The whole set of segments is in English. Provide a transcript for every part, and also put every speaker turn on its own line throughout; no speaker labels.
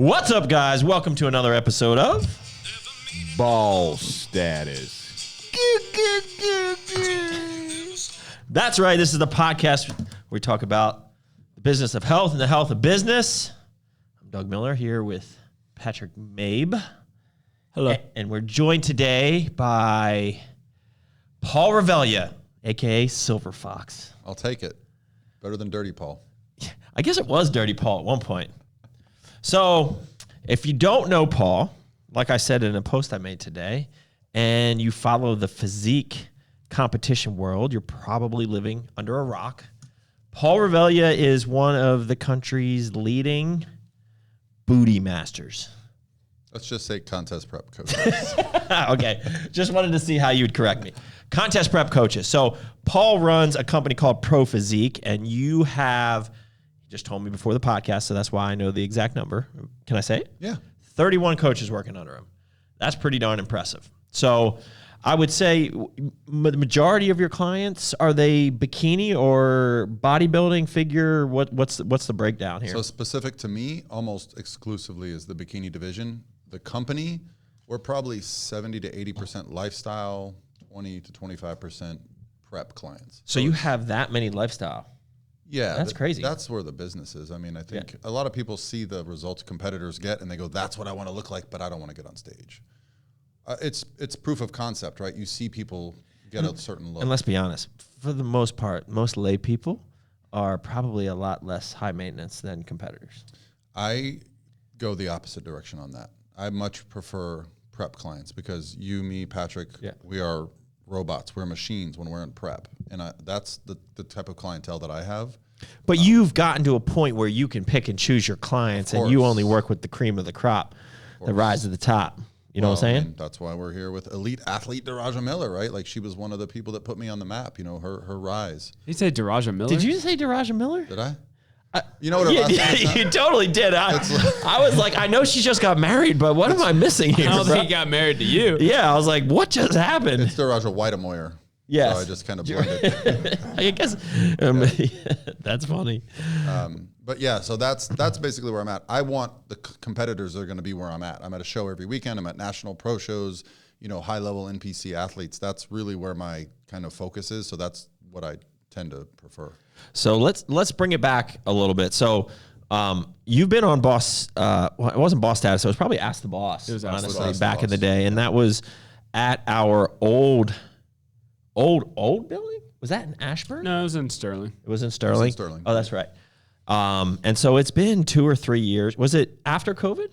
What's up, guys? Welcome to another episode of
Ball Status.
That's right. This is the podcast where we talk about the business of health and the health of business. I'm Doug Miller here with Patrick Mabe.
Hello.
And we're joined today by Paul Revelia, a.k.a. Silver Fox.
I'll take it. Better than Dirty Paul.
I guess it was Dirty Paul at one point. So if you don't know Paul, like I said in a post I made today, and you follow the physique competition world, you're probably living under a rock. Paul Revelia is one of the country's leading booty masters.
Let's just say contest prep coach.
Okay, just wanted to see how you would correct me. Contest prep coaches. So Paul runs a company called Pro Physique, and you have, you just told me before the podcast, so that's why I know the exact number. Can I say it?
Yeah.
31 coaches working under him. That's pretty darn impressive. So I would say the majority of your clients, are they bikini or bodybuilding, figure? What's the breakdown here?
So specific to me, almost exclusively is the bikini division. The company, we're probably 70 to 80% lifestyle, 20 to 25% prep clients.
So you have that many lifestyle.
Yeah.
That's crazy.
That's where the business is. I mean, I think a lot of people see the results competitors get and they go, that's what I want to look like, but I don't want to get on stage. It's proof of concept, right? You see people get a certain look.
And let's be honest, for the most part, most lay people are probably a lot less high maintenance than competitors.
I go the opposite direction on that. I much prefer prep clients because you, me, Patrick, we are robots. We're machines when we're in prep. And that's the type of clientele that I have.
But you've gotten to a point where you can pick and choose your clients, and you only work with the cream of the crop, the rise to the top. You know what I'm saying?
I mean, that's why we're here with elite athlete Daraja Miller, right? Like, she was one of the people that put me on the map, you know, her rise.
Did you say Daraja Miller?
Did you say Daraja Miller?
Did I? You know what?
You totally did. I was like, I know she just got married, but what am I missing here?
I don't think he got married to you.
Yeah, I was like, what just happened?
It's Daraja Whitemoyer.
Yes.
So I just kind of blended.
I guess that's funny.
But yeah, so that's basically where I'm at. I want the competitors that are going to be where I'm at. I'm at a show every weekend. I'm at national pro shows, you know, high level NPC athletes. That's really where my kind of focus is. So that's what I tend to prefer.
So let's bring it back a little bit. So you've been on Boss. Well, it wasn't Boss Status. So it was probably Ask the Boss.
It was
honestly back in the day, and that was at our old building. Was that in Ashburn?
No, it was in Sterling.
It was in Sterling. Oh, that's right. And so it's been 2 or 3 years. Was it after COVID?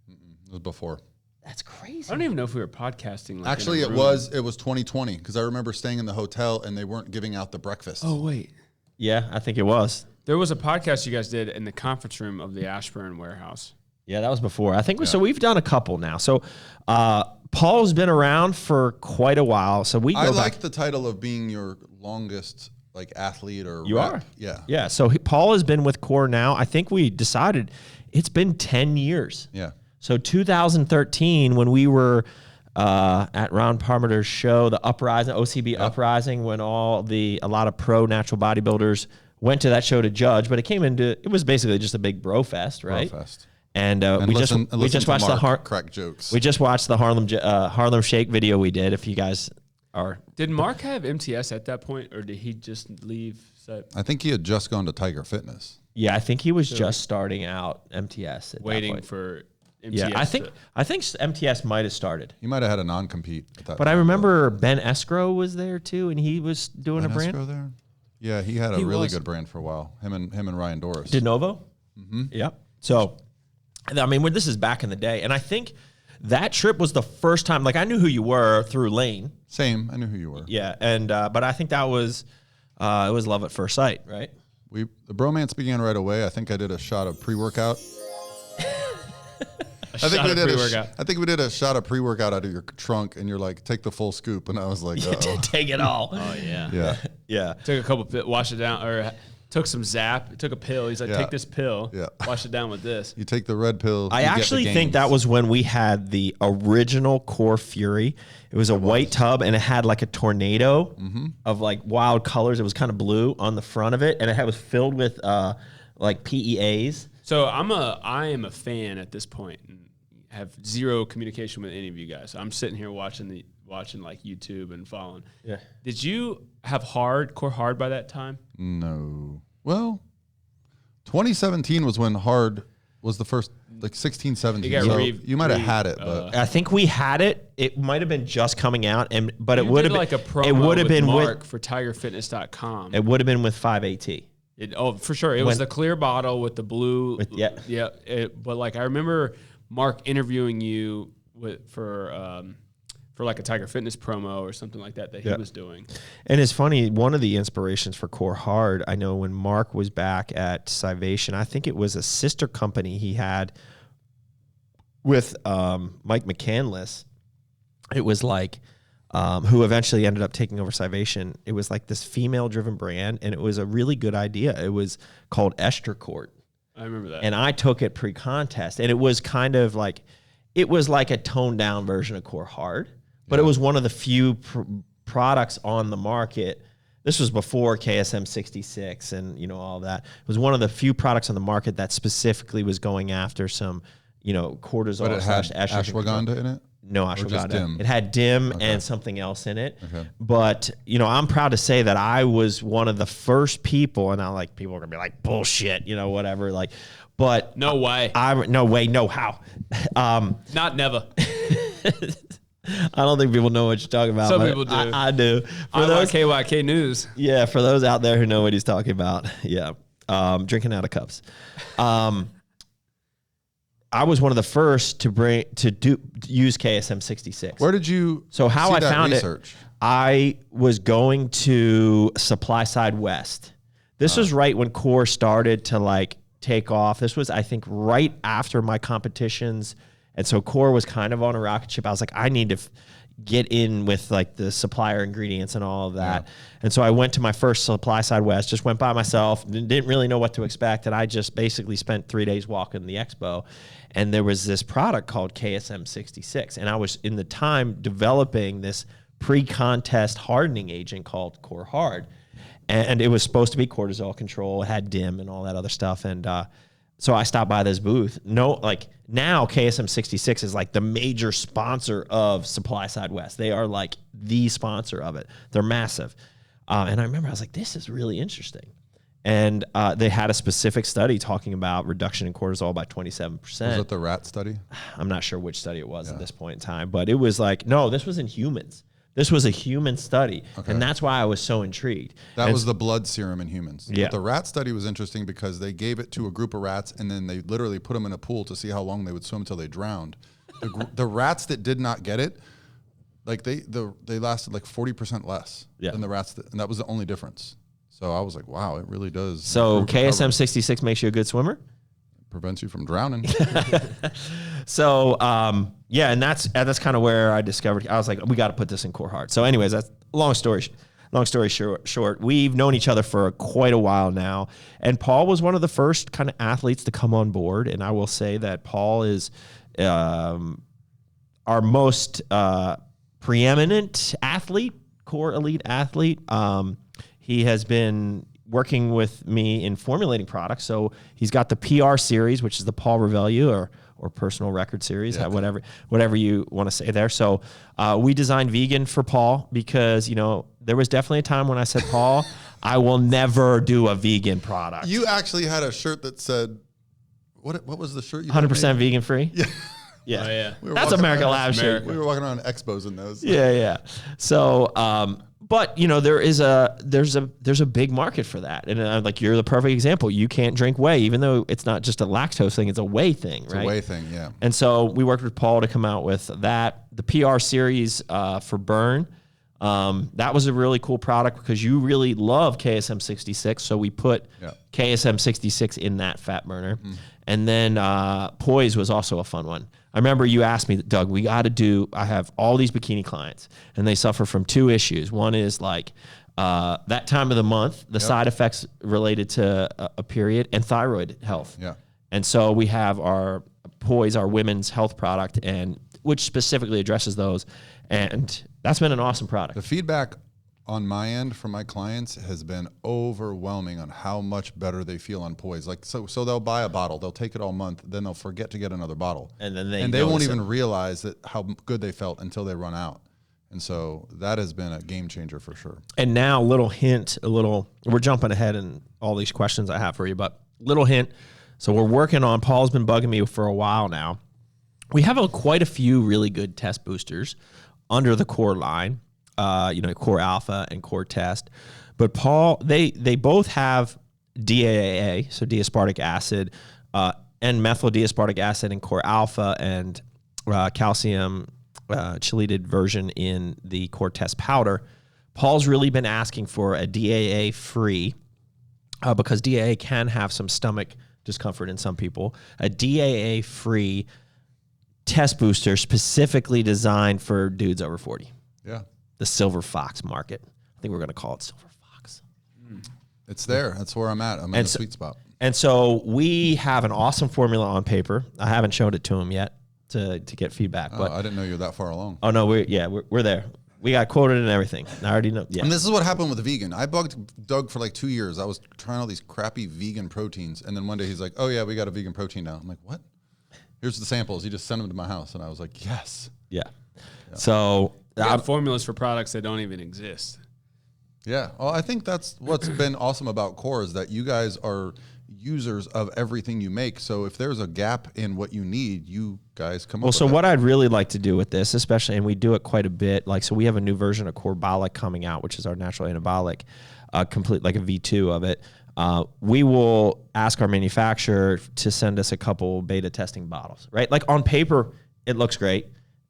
It was before.
That's crazy.
I don't even know if we were podcasting. Like,
actually, it was 2020 because I remember staying in the hotel and they weren't giving out the breakfast.
Oh wait,
yeah, I think it was.
There was a podcast you guys did in the conference room of the Ashburn warehouse.
Yeah, that was before. I think so. We've done a couple now. So Paul's been around for quite a while. So we go
I
back.
like the title of being your longest like athlete or
you
rep.
are.
Yeah.
Yeah. So Paul has been with Core now. I think we decided it's been 10 years.
Yeah.
So 2013, when we were at Ron Parmeter's show, the Uprising, OCB Uprising, when a lot of pro natural bodybuilders went to that show to judge, but it was basically just a big bro fest, right?
Bro fest.
And we just watched
crack jokes.
We just watched the Harlem Shake video we did. If you guys are,
did Mark have MTS at that point, or did he just leave?
I think he had just gone to Tiger Fitness.
Yeah, I think he was just starting out MTS. At
waiting
that point.
for MTS.
Yeah, I think MTS might have started.
He might have had a non-compete at that time.
But I remember Ben Escrow was there too, and he was doing a brand.
Escrow there? Yeah, he had a really good brand for a while. Him and Ryan Doris.
De Novo? Mm-hmm. Yep. So, I mean, this is back in the day, and I think that trip was the first time, like, I knew who you were through Lane.
Same, I knew who you were.
Yeah, and but I think that was, it was love at first sight, right?
The bromance began right away. I think I did a shot of pre-workout. I think we did a shot of pre-workout out of your trunk, and you're like, take the full scoop, and I was like,
take it all.
Oh yeah.
Yeah.
Yeah.
Took a couple, washed it down, or took some Zap, took a pill. He's like, take this pill, wash it down with this.
You take the red pill.
I actually think that was when we had the original Core Fury. It was a white tub, and it had like a tornado of like wild colors. It was kind of blue on the front of it, and it was filled with like PEAs.
So I am a fan at this point and have zero communication with any of you guys. I'm sitting here watching like YouTube and following.
Yeah.
Did you have Core Hard by that time?
No. Well, 2017 was when Hard was the first, like 16, 17. So you might have had it, but
I think we had it. It might have been just coming out, but it
You
would
did
have been
like a promo
It would have
with
been
Mark for TigerFitness.com.
It would have been with 5AT.
For sure. It was the clear bottle with the blue. But like I remember Mark interviewing you for like a Tiger Fitness promo or something like that he was doing.
And it's funny, one of the inspirations for Core Hard, I know when Mark was back at Scivation, I think it was a sister company he had with Mike McCandless. It was like, who eventually ended up taking over Scivation. It was like this female-driven brand, and it was a really good idea. It was called Ester Court.
I remember that.
And I took it pre-contest, and it was kind of like, it was like a toned-down version of Core Hard. But it was one of the few products on the market. This was before KSM 66 and all that. It was one of the few products on the market that specifically was going after some, cortisol.
But it had
estrogen
ashwagandha in it?
No ashwagandha. It had DIM and something else in it. Okay. But I'm proud to say that I was one of the first people, and people are gonna be like bullshit, whatever. But
no way.
No way. No how.
Not never.
I don't think people know what you're talking about.
Some people do.
I do.
For those KYK News.
Yeah, for those out there who know what he's talking about. Yeah. Drinking out of cups. I was one of the first to use KSM 66.
Where did you
So how I
that
found
research?
it, I was going to Supply Side West. This was right when Core started to take off. This was, I think, right after my competitions. And so Core was kind of on a rocket ship. I was like, I need to get in with the supplier ingredients and all of that. Yeah. And so I went to my first Supply Side West, just went by myself, didn't really know what to expect. And I just basically spent 3 days walking the expo. And there was this product called KSM 66. And I was in the time developing this pre-contest hardening agent called Core Hard. And it was supposed to be cortisol control. It had DIM and all that other stuff. And so I stopped by this booth. Now KSM 66 is the major sponsor of Supply Side West. They are the sponsor of it. They're massive. And I remember I was like, this is really interesting. And they had a specific study talking about reduction in cortisol by 27%. Was
it the rat study?
I'm not sure which study it was at this point in time, but it was no, this was in humans. This was a human study, and that's why I was so intrigued.
That was the blood serum in humans.
Yeah.
But the rat study was interesting because they gave it to a group of rats, and then they literally put them in a pool to see how long they would swim until they drowned. The rats that did not get it, they lasted 40% less than the rats, and that was the only difference. So I was like, wow, it really does.
So KSM 66 makes you a good swimmer?
Prevents you from drowning.
So, and that's kind of where I discovered, I was like, we got to put this in Core Hard. So anyways, that's long story short, we've known each other for quite a while now. And Paul was one of the first kind of athletes to come on board. And I will say that Paul is our most preeminent athlete, core elite athlete. He has been working with me in formulating products. So he's got the PR series, which is the Paul Revelia or personal record series, whatever you want to say there. So we designed vegan for Paul because, there was definitely a time when I said, Paul, I will never do a vegan product.
You actually had a shirt that said, what was the shirt you
100% vegan free?
Yeah.
Yeah.
Oh, yeah.
That's American Lab shirt.
We were walking around expos in those.
Yeah. So, but there's a big market for that, and I'm you're the perfect example. You can't drink whey, even though it's not just a lactose thing; it's a whey thing, right?
It's a whey thing, yeah.
And so we worked with Paul to come out with that, the PR series for Burn. That was a really cool product because you really love KSM 66, so we put KSM 66 in that fat burner, and then Poise was also a fun one. I remember you asked me, Doug, I have all these bikini clients and they suffer from two issues. One is that time of the month, the side effects related to a period, and thyroid health.
Yeah.
And so we have our Poise, our women's health product, and which specifically addresses those. And that's been an awesome product.
The feedback on my end from my clients has been overwhelming on how much better they feel on poise. Like so they'll buy a bottle, they'll take it all month, then they'll forget to get another bottle,
and then
they won't even realize that how good they felt until they run out. And so that has been a game changer for sure.
And now, we're jumping ahead in all these questions I have for you, but little hint. So we're working on, Paul's been bugging me for a while now. We have quite a few really good test boosters under the Core line, Core Alpha and Core Test. But Paul, they both have DAAA, so D-aspartic acid, and methyl D-aspartic acid in Core Alpha, and calcium chelated version in the Core Test powder. Paul's really been asking for a DAA free because DAA can have some stomach discomfort in some people. A DAA free test booster specifically designed for dudes over 40.
Yeah.
The Silver Fox market. I think we're going to call it Silver Fox.
It's there. That's where I'm at. I'm in the sweet spot.
And so we have an awesome formula on paper. I haven't showed it to him yet to get feedback.
Oh,
but
I didn't know you were that far along.
Oh no, we're there. We got quoted and everything. I already know. Yeah.
And this is what happened with the vegan. I bugged Doug for like 2 years. I was trying all these crappy vegan proteins, and then one day he's like, "Oh yeah, we got a vegan protein now." I'm like, "What?" Here's the samples. He just sent them to my house, and I was like, "Yes."
Yeah. So
formulas for products that don't even exist.
Yeah. Well, I think that's what's been awesome about Core is that you guys are users of everything you make. So if there's a gap in what you need, you guys come up with it.
Well, so what I'd really like to do with this, especially, and we do it quite a bit, so we have a new version of Corebolic coming out, which is our natural anabolic, complete like a V2 of it. We will ask our manufacturer to send us a couple beta testing bottles, right? Like on paper, it looks great.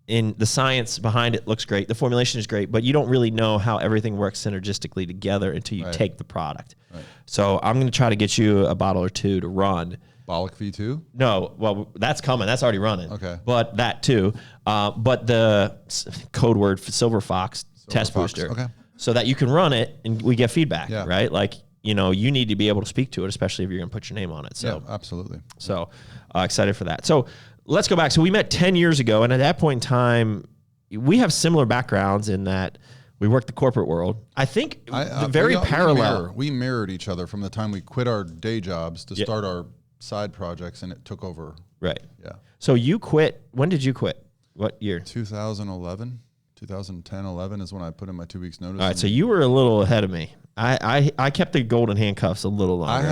In the science behind it looks great. The formulation is great, but you don't really know how everything works synergistically together until you take the product. Right. So I'm going to try to get you a bottle or two to run.
Bolic V2?
No, well, that's coming. That's already running.
Okay.
But that too. But the code word for Silver Fox test booster.
Okay.
So that you can run it and we get feedback,
yeah.
right? Like, you need to be able to speak to it, especially if you're going to put your name on it. So
yeah, absolutely.
So excited for that. So let's go back. So we met 10 years ago, and at that point in time, we have similar backgrounds in that we worked the corporate world. I think very parallel.
We mirrored each other from the time we quit our day jobs to start our side projects, and it took over.
Right.
Yeah.
So you quit. When did you quit? What year?
2011. 2010, 11 is when I put in my 2 weeks notice.
All right. So you were a little ahead of me. I kept the golden handcuffs a little longer.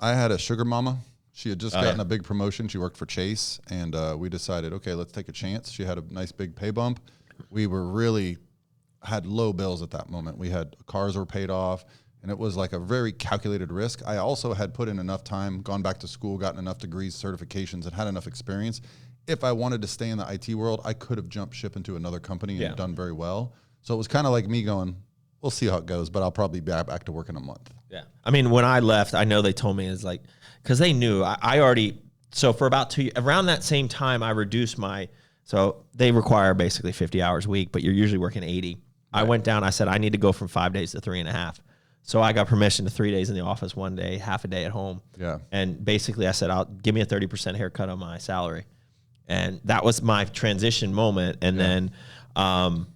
I had a sugar mama. She had just gotten a big promotion. She worked for Chase, and we decided, okay, let's take a chance. She had a nice big pay bump. We were really had low bills at that moment. We had cars were paid off, and it was like a very calculated risk. I also had put in enough time, gone back to school, gotten enough degrees, certifications, and had enough experience. If I wanted to stay in the IT world, I could have jumped ship into another company and done very well. So it was kind of like me going, we'll see how it goes, but I'll probably be back to work in a month.
Yeah. I mean, when I left, I know they told me, it's like, because they knew I already, so for about 2 years, around that same time, I reduced so they require basically 50 hours a week, but you're usually working 80. Right. I went down, I said, I need to go from 5 days to 3.5. So I got permission to 3 days in the office, 1 day, half a day at home.
Yeah.
And basically I said, give me a 30% haircut on my salary. And that was my transition moment. And then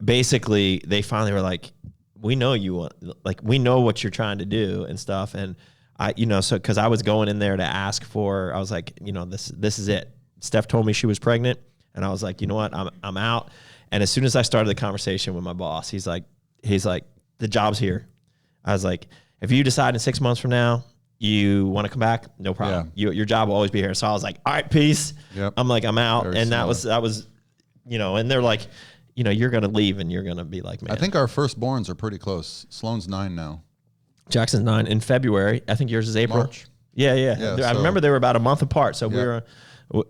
basically they finally were like, we know you want, we know what you're trying to do and stuff. And so because I was going in there to ask for, I was like, this is it. Steph told me she was pregnant, and I was like, you know what, I'm out. And as soon as I started the conversation with my boss, he's like, the job's here. I was like, if you decide in 6 months from now you want to come back, no problem. Yeah. Your job will always be here. So I was like, all right, peace. Yep. I'm like, I'm out. Very and smart. that was, and they're like, you're going to leave and you're going to be like, man.
I think our firstborns are pretty close. Sloan's 9 now.
Jackson's 9 in February. I think yours is April.
March.
Yeah. I remember they were about a month apart. So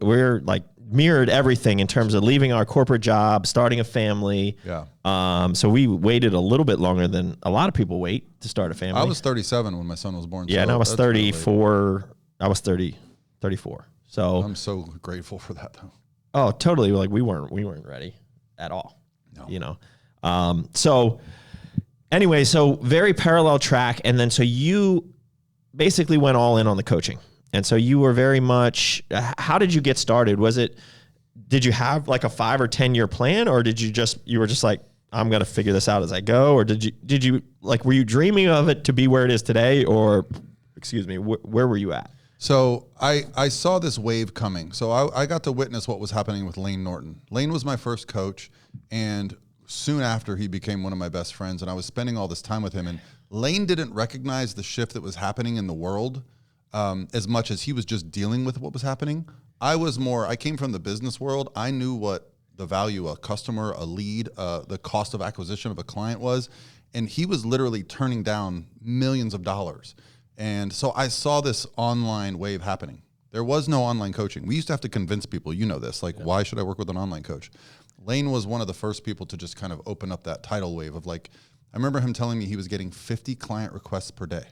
we're like mirrored everything in terms of leaving our corporate job, starting a family.
Yeah.
So we waited a little bit longer than a lot of people wait to start a family.
I was 37 when my son was born.
Yeah, so and I was 34. I was 34. So
I'm so grateful for that though.
Oh, totally. Like we weren't ready at all.
No.
So anyway, so very parallel track. And then, so you basically went all in on the coaching. And so you were very much, how did you get started? Did you have like a 5 or 10 year plan, or you were just like, I'm going to figure this out as I go? Or did you like, were you dreaming of it to be where it is today? Or, excuse me, where were you at?
So I saw this wave coming. So I got to witness what was happening with Lane Norton. Lane was my first coach, and soon after he became one of my best friends, and I was spending all this time with him. And Lane didn't recognize the shift that was happening in the world as much as he was just dealing with what was happening. I came from the business world. I knew what the value a customer, a lead, the cost of acquisition of a client was. And he was literally turning down millions of dollars. And so I saw this online wave happening. There was no online coaching. We used to have to convince people, you know this, like, why should I work with an online coach? Lane was one of the first people to just kind of open up that tidal wave of like, I remember him telling me he was getting 50 client requests per day,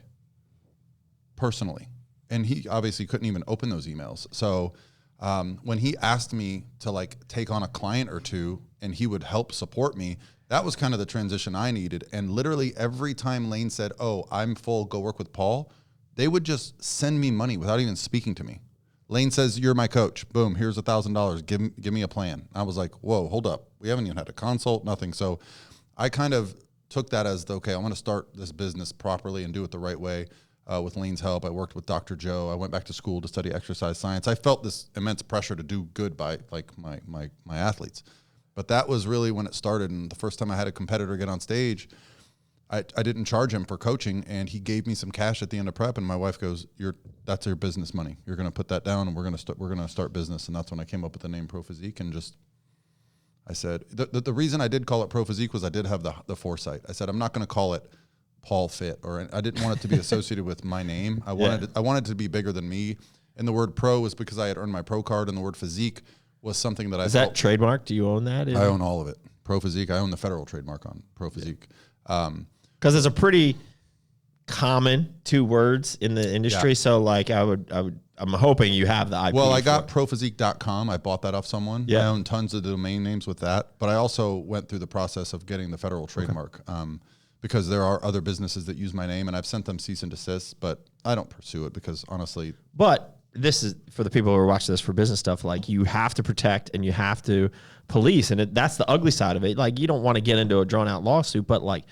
personally. And he obviously couldn't even open those emails. So when he asked me to like take on a client or two and he would help support me, that was kind of the transition I needed. And literally every time Lane said, oh, I'm full, go work with Paul, they would just send me money without even speaking to me. Lane says, you're my coach. Boom, here's $1,000. Give me a plan. I was like, whoa, hold up. We haven't even had a consult, nothing. So I kind of took that as, okay, I'm going to start this business properly and do it the right way. With Lane's help, I worked with Dr. Joe. I went back to school to study exercise science. I felt this immense pressure to do good by like my athletes. But that was really when it started. And the first time I had a competitor get on stage, I didn't charge him for coaching, and he gave me some cash at the end of prep. And my wife goes, that's your business money. You're going to put that down, and we're going to start business. And that's when I came up with the name Pro Physique. And just, I said, the reason I did call it Pro Physique was I did have the foresight. I said, I'm not going to call it Paul Fit, or I didn't want it to be associated with my name. I wanted it to be bigger than me. And the word pro was because I had earned my pro card, and the word physique was something that
Is that trademark? Do you own that?
I own all of it. Pro Physique. I own the federal trademark on Pro Physique.
Because it's a pretty common 2 words in the industry. Yeah. So like I'm hoping you have the IP.
Well, I got prophysique.com. I bought that off someone. Yeah. I own tons of domain names with that, but I also went through the process of getting the federal trademark. Okay. Because there are other businesses that use my name, and I've sent them cease and desist, but I don't pursue it because honestly.
But this is for the people who are watching this for business stuff. Like, you have to protect and you have to police, and that's the ugly side of it. Like, you don't want to get into a drawn out lawsuit, but like,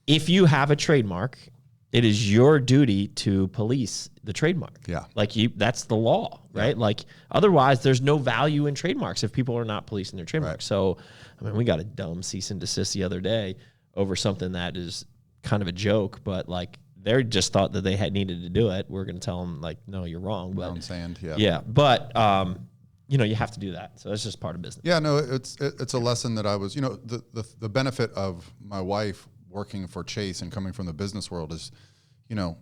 if you have a trademark, it is your duty to police the trademark.
Yeah.
Like, that's the law, right? Yeah. Like, otherwise there's no value in trademarks if people are not policing their trademarks. Right. So, I mean, we got a dumb cease and desist the other day over something that is kind of a joke, but like, they just thought that they needed to do it. We're going to tell them like, no, you're wrong.
Brown sand, yeah.
Yeah, but you know, you have to do that. So that's just part of business.
Yeah, no, it's a lesson that I was, you know, the benefit of my wife working for Chase and coming from the business world is, you know,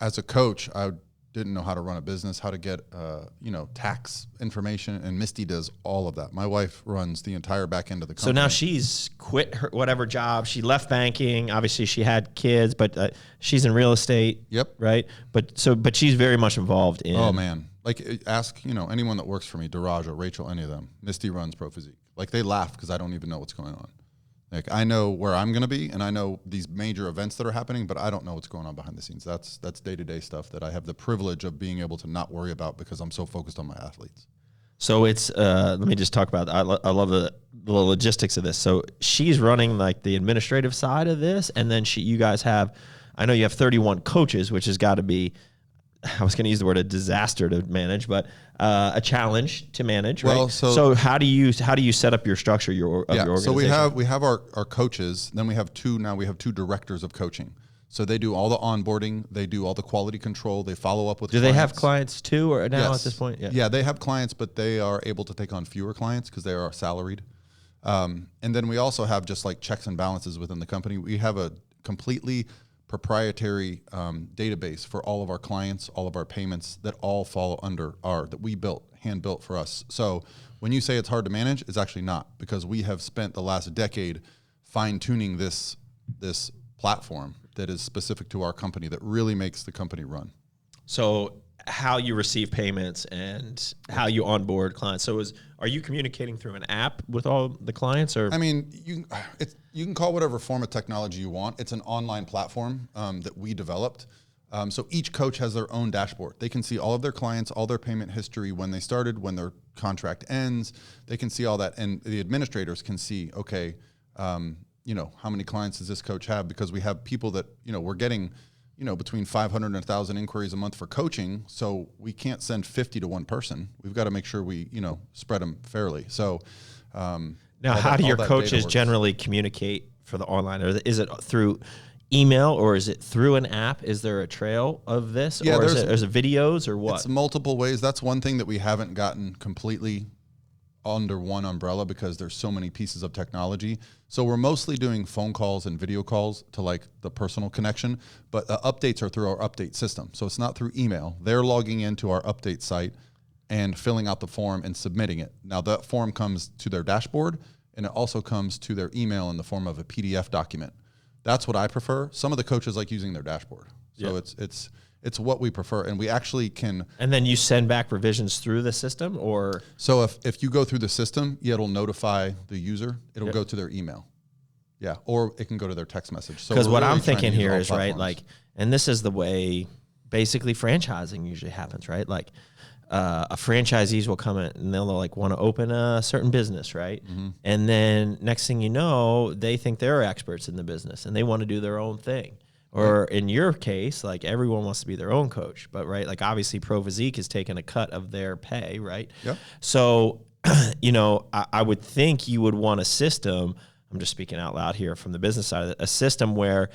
as a coach, I didn't know how to run a business, how to get, you know, tax information, and Misty does all of that. My wife runs the entire back end of the company.
So now she's quit her whatever job. She left banking. Obviously, she had kids, but she's in real estate.
Yep.
Right. But she's very much involved in.
Oh man, like ask, you know, anyone that works for me, Daraja, Rachel, any of them. Misty runs Pro Physique. Like, they laugh because I don't even know what's going on. Like, I know where I'm going to be, and I know these major events that are happening, but I don't know what's going on behind the scenes. That's day-to-day stuff that I have the privilege of being able to not worry about because I'm so focused on my athletes.
So it's, let me just talk about, I love the logistics of this. So she's running like the administrative side of this, and then you guys have, I know you have 31 coaches, which has got to be, I was going to use the word a disaster to manage, but a challenge to manage, right? Well, so how do you set up your structure, your organization?
So we have our coaches, then we have two directors of coaching. So they do all the onboarding, they do all the quality control, they follow up with
clients. Do they have clients too, or now at this point?
Yeah, they have clients, but they are able to take on fewer clients because they are salaried. And then we also have just like checks and balances within the company. We have a completely proprietary database for all of our clients, all of our payments that all fall under that we built, hand built for us. So when you say it's hard to manage, it's actually not, because we have spent the last decade fine tuning this platform that is specific to our company that really makes the company run.
So how you receive payments and how you onboard clients. So are you communicating through an app with all the clients, or?
I mean, you can call whatever form of technology you want. It's an online platform that we developed. So each coach has their own dashboard. They can see all of their clients, all their payment history, when they started, when their contract ends. They can see all that, and the administrators can see, okay, how many clients does this coach have? Because we have people that, we're getting, between 500 and 1,000 inquiries a month for coaching. So we can't send 50 to one person. We've got to make sure we, spread them fairly. So
now, how do your coaches generally communicate for the online? Or is it through email or is it through an app? Is there a trail of this?
Yeah,
or is it videos or what?
It's multiple ways. That's one thing that we haven't gotten completely under one umbrella because there's so many pieces of technology. So we're mostly doing phone calls and video calls to like the personal connection, but the updates are through our update system. So it's not through email. They're logging into our update site and filling out the form and submitting it. Now that form comes to their dashboard and it also comes to their email in the form of a PDF document. That's what I prefer. Some of the coaches like using their dashboard. So it's what we prefer, and we actually can.
And then you send back revisions through the system, or
so if you go through the system, it'll notify the user. It'll go to their email, or it can go to their text message. So
because what I'm thinking here is right, like, and this is the way basically franchising usually happens, right? Like, a franchisees will come in and they'll like want to open a certain business, right? Mm-hmm. And then next thing you know, they think they're experts in the business and they want to do their own thing. Or in your case, like everyone wants to be their own coach, but right, like obviously Pro Physique is taking a cut of their pay, right?
Yep.
So, I would think you would want a system, I'm just speaking out loud here from the business side of it, a system where,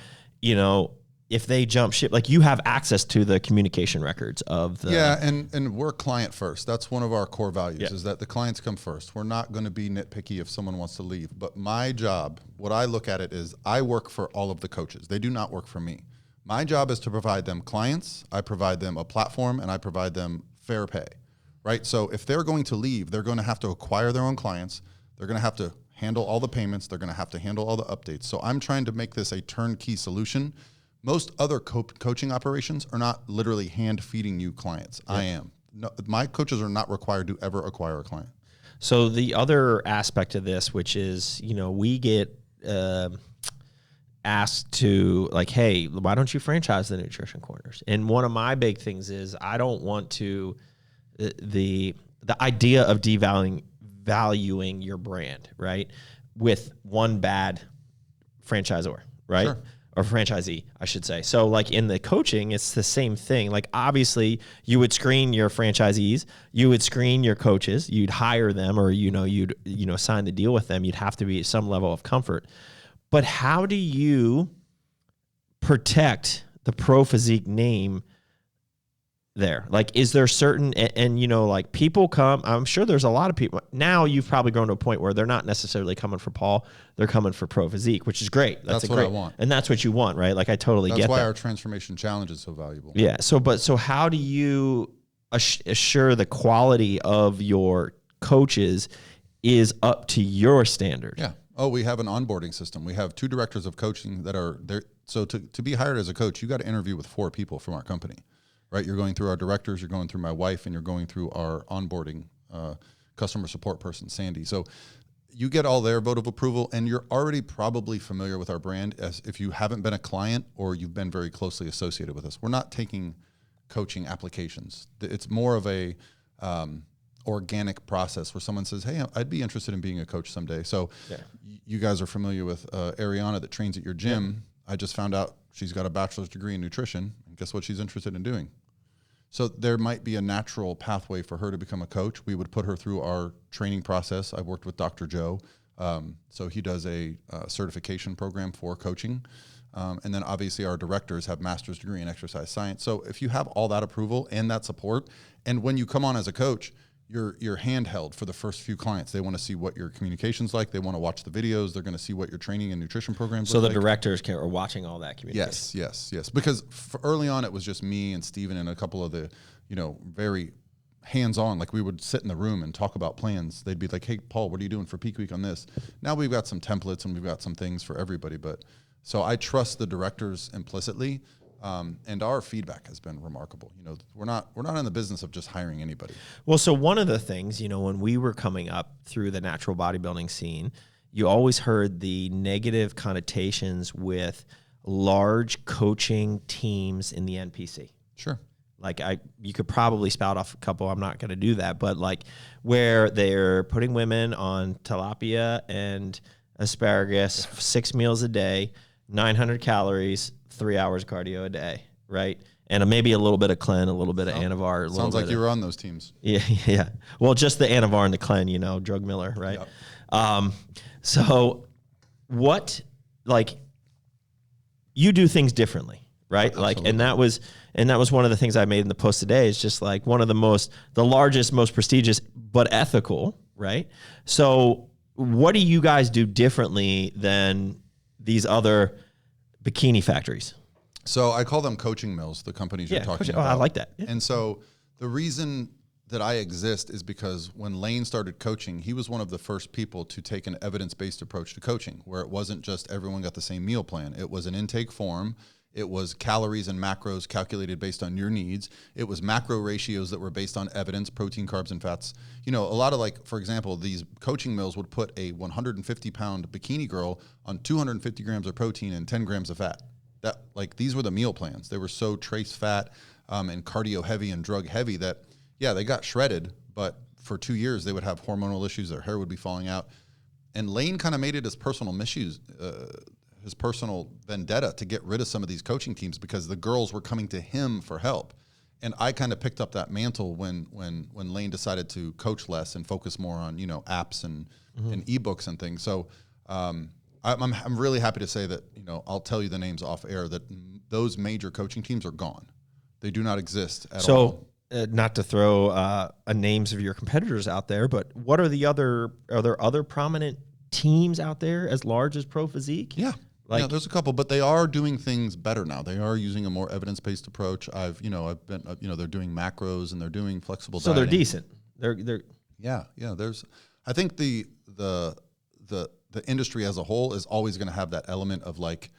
if they jump ship, like you have access to the communication records of the...
Yeah, and we're client first. That's one of our core values is that the clients come first. We're not going to be nitpicky if someone wants to leave. But my job, what I look at it is I work for all of the coaches. They do not work for me. My job is to provide them clients. I provide them a platform and I provide them fair pay, right? So if they're going to leave, they're going to have to acquire their own clients. They're going to have to handle all the payments. They're going to have to handle all the updates. So I'm trying to make this a turnkey solution. Most other coaching operations are not literally hand feeding you clients. Yeah. I am. No, my coaches are not required to ever acquire a client.
So the other aspect of this, which is, we get asked to like, hey, why don't you franchise the Nutrition Corners? And one of my big things is I don't want to, the idea of valuing your brand, right? With one bad franchisor, right? Sure. Or franchisee, I should say. So like in the coaching, it's the same thing. Like obviously you would screen your franchisees, you would screen your coaches, you'd hire them or, you'd sign the deal with them. You'd have to be some level of comfort. But how do you protect the Pro Physique name there? Like, is there certain, and like people come, I'm sure there's a lot of people now, you've probably grown to a point where they're not necessarily coming for Paul, they're coming for Pro Physique, which is great.
That's what I want.
And that's what you want, right? Like I totally get that.
That's why our transformation challenge is so valuable.
Yeah. So how do you assure the quality of your coaches is up to your standard?
Yeah. Oh, we have an onboarding system. We have 2 directors of coaching that are there. So to be hired as a coach, you got to interview with 4 people from our company. Right, you're going through our directors, you're going through my wife, and you're going through our onboarding customer support person, Sandy. So you get all their vote of approval, and you're already probably familiar with our brand as if you haven't been a client or you've been very closely associated with us. We're not taking coaching applications. It's more of a organic process where someone says, hey, I'd be interested in being a coach someday. So you guys are familiar with Ariana that trains at your gym. Yeah. I just found out she's got a bachelor's degree in nutrition. And guess what she's interested in doing? So there might be a natural pathway for her to become a coach. We would put her through our training process. I've worked with Dr. Joe. So he does a certification program for coaching. And then obviously our directors have master's degree in exercise science. So if you have all that approval and that support, and when you come on as a coach, you're handheld for the first few clients. They want to see what your communication's like. They want to watch the videos. They're going to see what your training and nutrition programs
so the directors are watching all that communication.
Yes. Because early on, it was just me and Steven and a couple of the, very hands-on. Like we would sit in the room and talk about plans. They'd be like, hey, Paul, what are you doing for peak week on this? Now we've got some templates and we've got some things for everybody. But so I trust the directors implicitly. And our feedback has been remarkable. We're not in the business of just hiring anybody.
Well, so one of the things, when we were coming up through the natural bodybuilding scene, you always heard the negative connotations with large coaching teams in the NPC.
Sure.
Like you could probably spout off a couple. I'm not going to do that, but like where they're putting women on tilapia and asparagus, 6 meals a day, 900 calories, 3 hours cardio a day, right? And maybe a little bit of Clen, a little bit of Anavar.
Sounds like you were on those teams.
Yeah, yeah. Well, just the Anavar and the Clen, drug Miller, right? Yep. So what, like, you do things differently, right? Absolutely. Like, and that was one of the things I made in the post today, is just like one of the largest, most prestigious, but ethical, right? So what do you guys do differently than these other bikini factories?
So I call them coaching mills, the companies you're talking about.
I like that. Yeah.
And so the reason that I exist is because when Lane started coaching, he was one of the first people to take an evidence-based approach to coaching, where it wasn't just everyone got the same meal plan. It was an intake form. It was calories and macros calculated based on your needs. It was macro ratios that were based on evidence, protein, carbs, and fats. A lot of, like, for example, these coaching mills would put a 150-pound bikini girl on 250 grams of protein and 10 grams of fat. That, like, these were the meal plans. They were so trace fat and cardio heavy and drug heavy that, they got shredded, but for 2 years they would have hormonal issues. Their hair would be falling out. And Lane kind of made it his personal issues, his personal vendetta to get rid of some of these coaching teams, because the girls were coming to him for help. And I kind of picked up that mantle when Lane decided to coach less and focus more on, apps and ebooks and things. So I'm really happy to say that, I'll tell you the names off air, that those major coaching teams are gone. They do not exist at all.
So not to throw names of your competitors out there, but what are there other prominent teams out there as large as Pro Physique?
Yeah. There's a couple, but they are doing things better now. They are using a more evidence-based approach. I've been, they're doing macros and they're doing flexible dieting.
So they're decent. They're
I think the industry as a whole is always going to have that element of, like,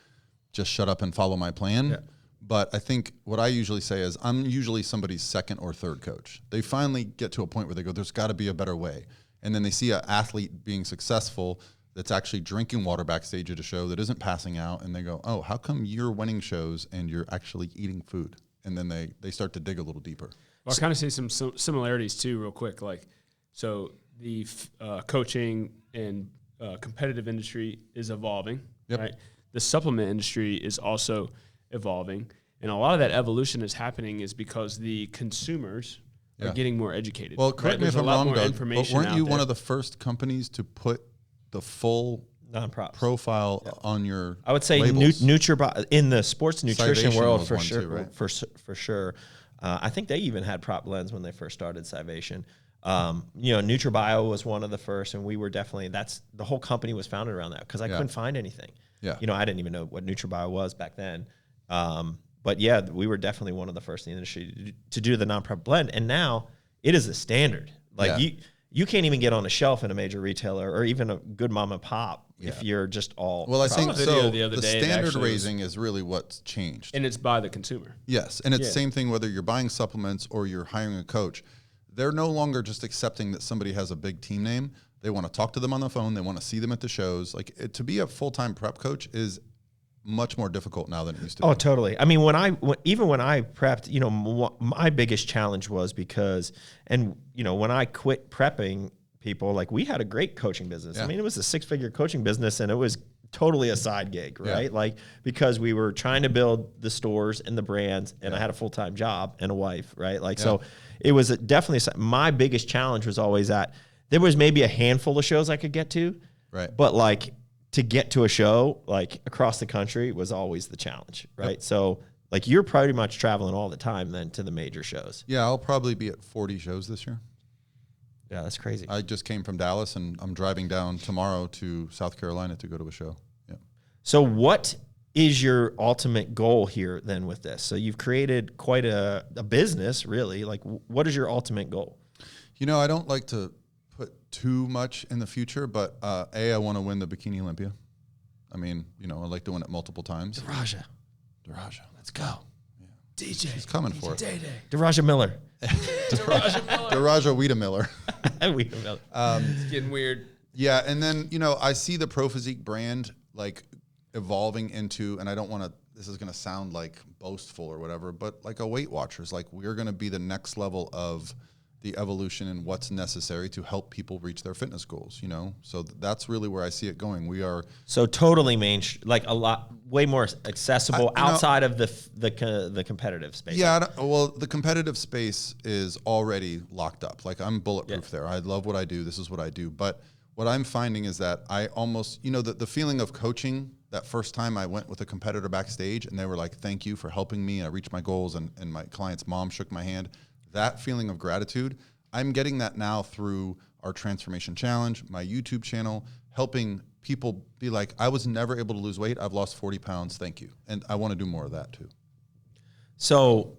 just shut up and follow my plan. Yeah. But I think what I usually say is I'm usually somebody's second or third coach. They finally get to a point where they go, there's got to be a better way. And then they see an athlete being successful that's actually drinking water backstage at a show, that isn't passing out, and they go, oh, how come you're winning shows and you're actually eating food? And then they start to dig a little deeper.
Well, I kind of see some similarities too, real quick. Like, so the coaching and competitive industry is evolving, right? The supplement industry is also evolving, and a lot of that evolution is happening is because the consumers are getting more educated.
Well, correct me if I'm wrong, Doug, but weren't you one of the first companies to put the full
non-props
profile on your
I would say Nutribio in the sports nutrition world for sure,
too, right?
for sure. I think they even had prop blends when they first started Scivation. Nutribio was one of the first, and we were definitely, the whole company was founded around that, because I couldn't find anything. Yeah. I didn't even know what Nutribio was back then. But yeah, we were definitely one of the first in the industry to do the non-prep blend. And now it is a standard. Like you can't even get on a shelf in a major retailer or even a good mom and pop if you're just all.
Well, I think so. The standard raising is really what's changed.
And it's by the consumer.
Yes. And it's the same thing whether you're buying supplements or you're hiring a coach. They're no longer just accepting that somebody has a big team name. They want to talk to them on the phone. They want to see them at the shows. Like, to be a full-time prep coach is much more difficult now than it used to be.
Oh, totally. I mean, even when I prepped, my biggest challenge was because, when I quit prepping people, like, we had a great coaching business. Yeah. I mean, it was a 6-figure coaching business, and it was totally a side gig, right? Yeah. Like, because we were trying to build the stores and the brands, and I had a full-time job and a wife, right? Like, so it was definitely, my biggest challenge was always that there was maybe a handful of shows I could get to,
right?
But, like, to get to a show, like, across the country was always the challenge, right? Yep. So, like, you're pretty much traveling all the time then to the major shows.
Yeah, I'll probably be at 40 shows this year.
Yeah, that's crazy.
I just came from Dallas, and I'm driving down tomorrow to South Carolina to go to a show. Yeah.
So what is your ultimate goal here then with this? So you've created quite a business, really. Like, what is your ultimate goal?
I don't like to put too much in the future, but I want to win the Bikini Olympia. I mean, I'd like to win it multiple times.
Daraja.
Let's go.
Yeah. DJ.
He's coming for it.
Daraja Miller.
Daraja Weeda Miller.
It's getting weird.
Yeah, and then, I see the Pro Physique brand, like, evolving into, and I don't want to, this is going to sound like boastful or whatever, but like a Weight Watchers. Like, we're going to be the next level of the evolution and what's necessary to help people reach their fitness goals, you know? So that's really where I see it going. We are
so totally like a lot, way more accessible outside of the competitive space.
Yeah, well, the competitive space is already locked up. Like I'm bulletproof there. I love what I do. This is what I do. But what I'm finding is that I almost, you know, the feeling of coaching, that first time I went with a competitor backstage and they were like, thank you for helping me. I reached my goals and my client's mom shook my hand. That feeling of gratitude, I'm getting that now through our Transformation Challenge, my YouTube channel, helping people be like, I was never able to lose weight. I've lost 40 pounds. Thank you. And I want to do more of that too.
So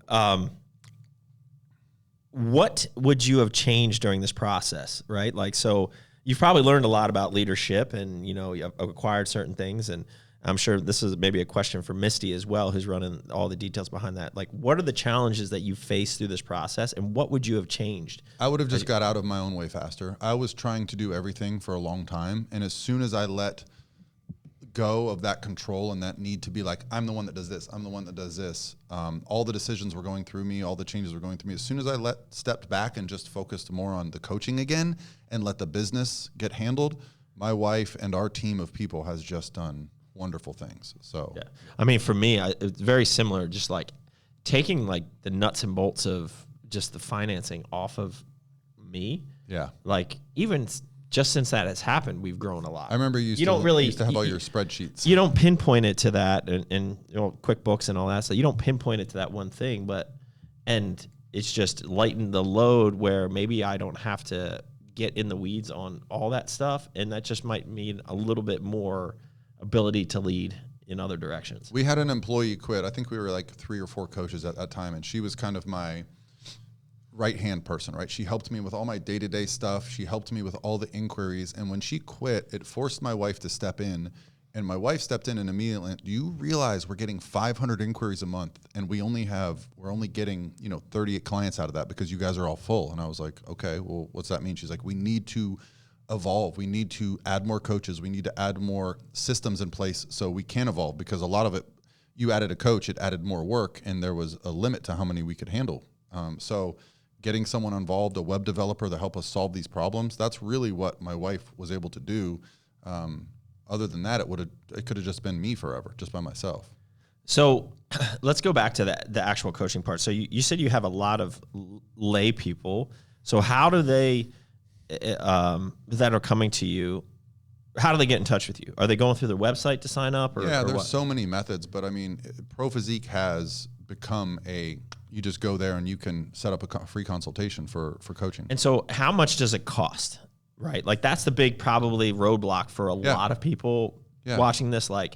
what would you have changed during this process, right? Like, so you've probably learned a lot about leadership and, you know, you've acquired certain things. And I'm sure this is maybe a question for Misty as well, who's running all the details behind that. Like, what are the challenges that you faced through this process, and what would you have changed?
I would have just got out of my own way faster. I was trying to do everything for a long time, and as soon as I let go of that control and that need to be like, I'm the one that does this, I'm the one that does this, all the decisions were going through me, all the changes were going through me. As soon as I stepped back and just focused more on the coaching again and let the business get handled, my wife and our team of people has just done wonderful things. So,
yeah. I mean, for me, it's very similar, just like taking like the nuts and bolts of just the financing off of me.
Yeah.
Like even just since that has happened, we've grown a lot.
I remember you used to have all your spreadsheets.
You don't pinpoint it to that and you know, QuickBooks and all that. So you don't pinpoint it to that one thing, and it's just lighten the load where maybe I don't have to get in the weeds on all that stuff. And that just might mean a little bit more ability to lead in other directions.
We had an employee quit. I think we were like 3 or 4 coaches at that time, and she was kind of my right-hand person, right? She helped me with all my day-to-day stuff. She helped me with all the inquiries, and when she quit, it forced my wife to step in, and my wife stepped in and immediately went, do you realize we're getting 500 inquiries a month, and we're only getting, 38 clients out of that because you guys are all full? And I was like, okay, well, what's that mean? She's like, we need to evolve. We need to add more coaches. We need to add more systems in place so we can evolve, because a lot of it, you added a coach, it added more work, and there was a limit to how many we could handle. So getting someone involved, a web developer to help us solve these problems, that's really what my wife was able to do. Other than that, it could have just been me forever, just by myself.
So let's go back to the actual coaching part. So you said you have a lot of lay people. So how do they that are coming to you, how do they get in touch with you? Are they going through their website to sign up?
There's so many methods, but I mean, Pro Physique has become you just go there and you can set up a free consultation for coaching.
And so how much does it cost, right? Like that's the big probably roadblock for a lot of people watching this. Like,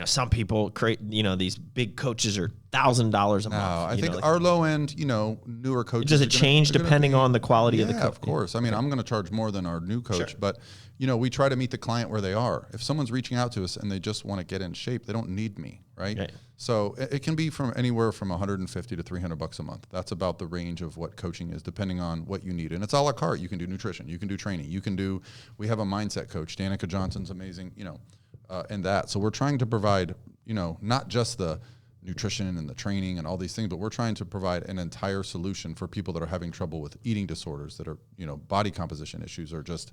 some people create, these big coaches are $1,000 a month.
I think our low end, newer coaches.
Does it change depending on the quality of the coach?
Yeah, of course. I mean, I'm going to charge more than our new coach, but we try to meet the client where they are. If someone's reaching out to us and they just want to get in shape, they don't need me, right? So it can be from anywhere from $150 to $300 a month. That's about the range of what coaching is, depending on what you need. And it's a la carte. You can do nutrition, you can do training, we have a mindset coach. Danica Johnson's amazing, and that. So we're trying to provide, not just the nutrition and the training and all these things, but we're trying to provide an entire solution for people that are having trouble with eating disorders, that are, body composition issues, or just,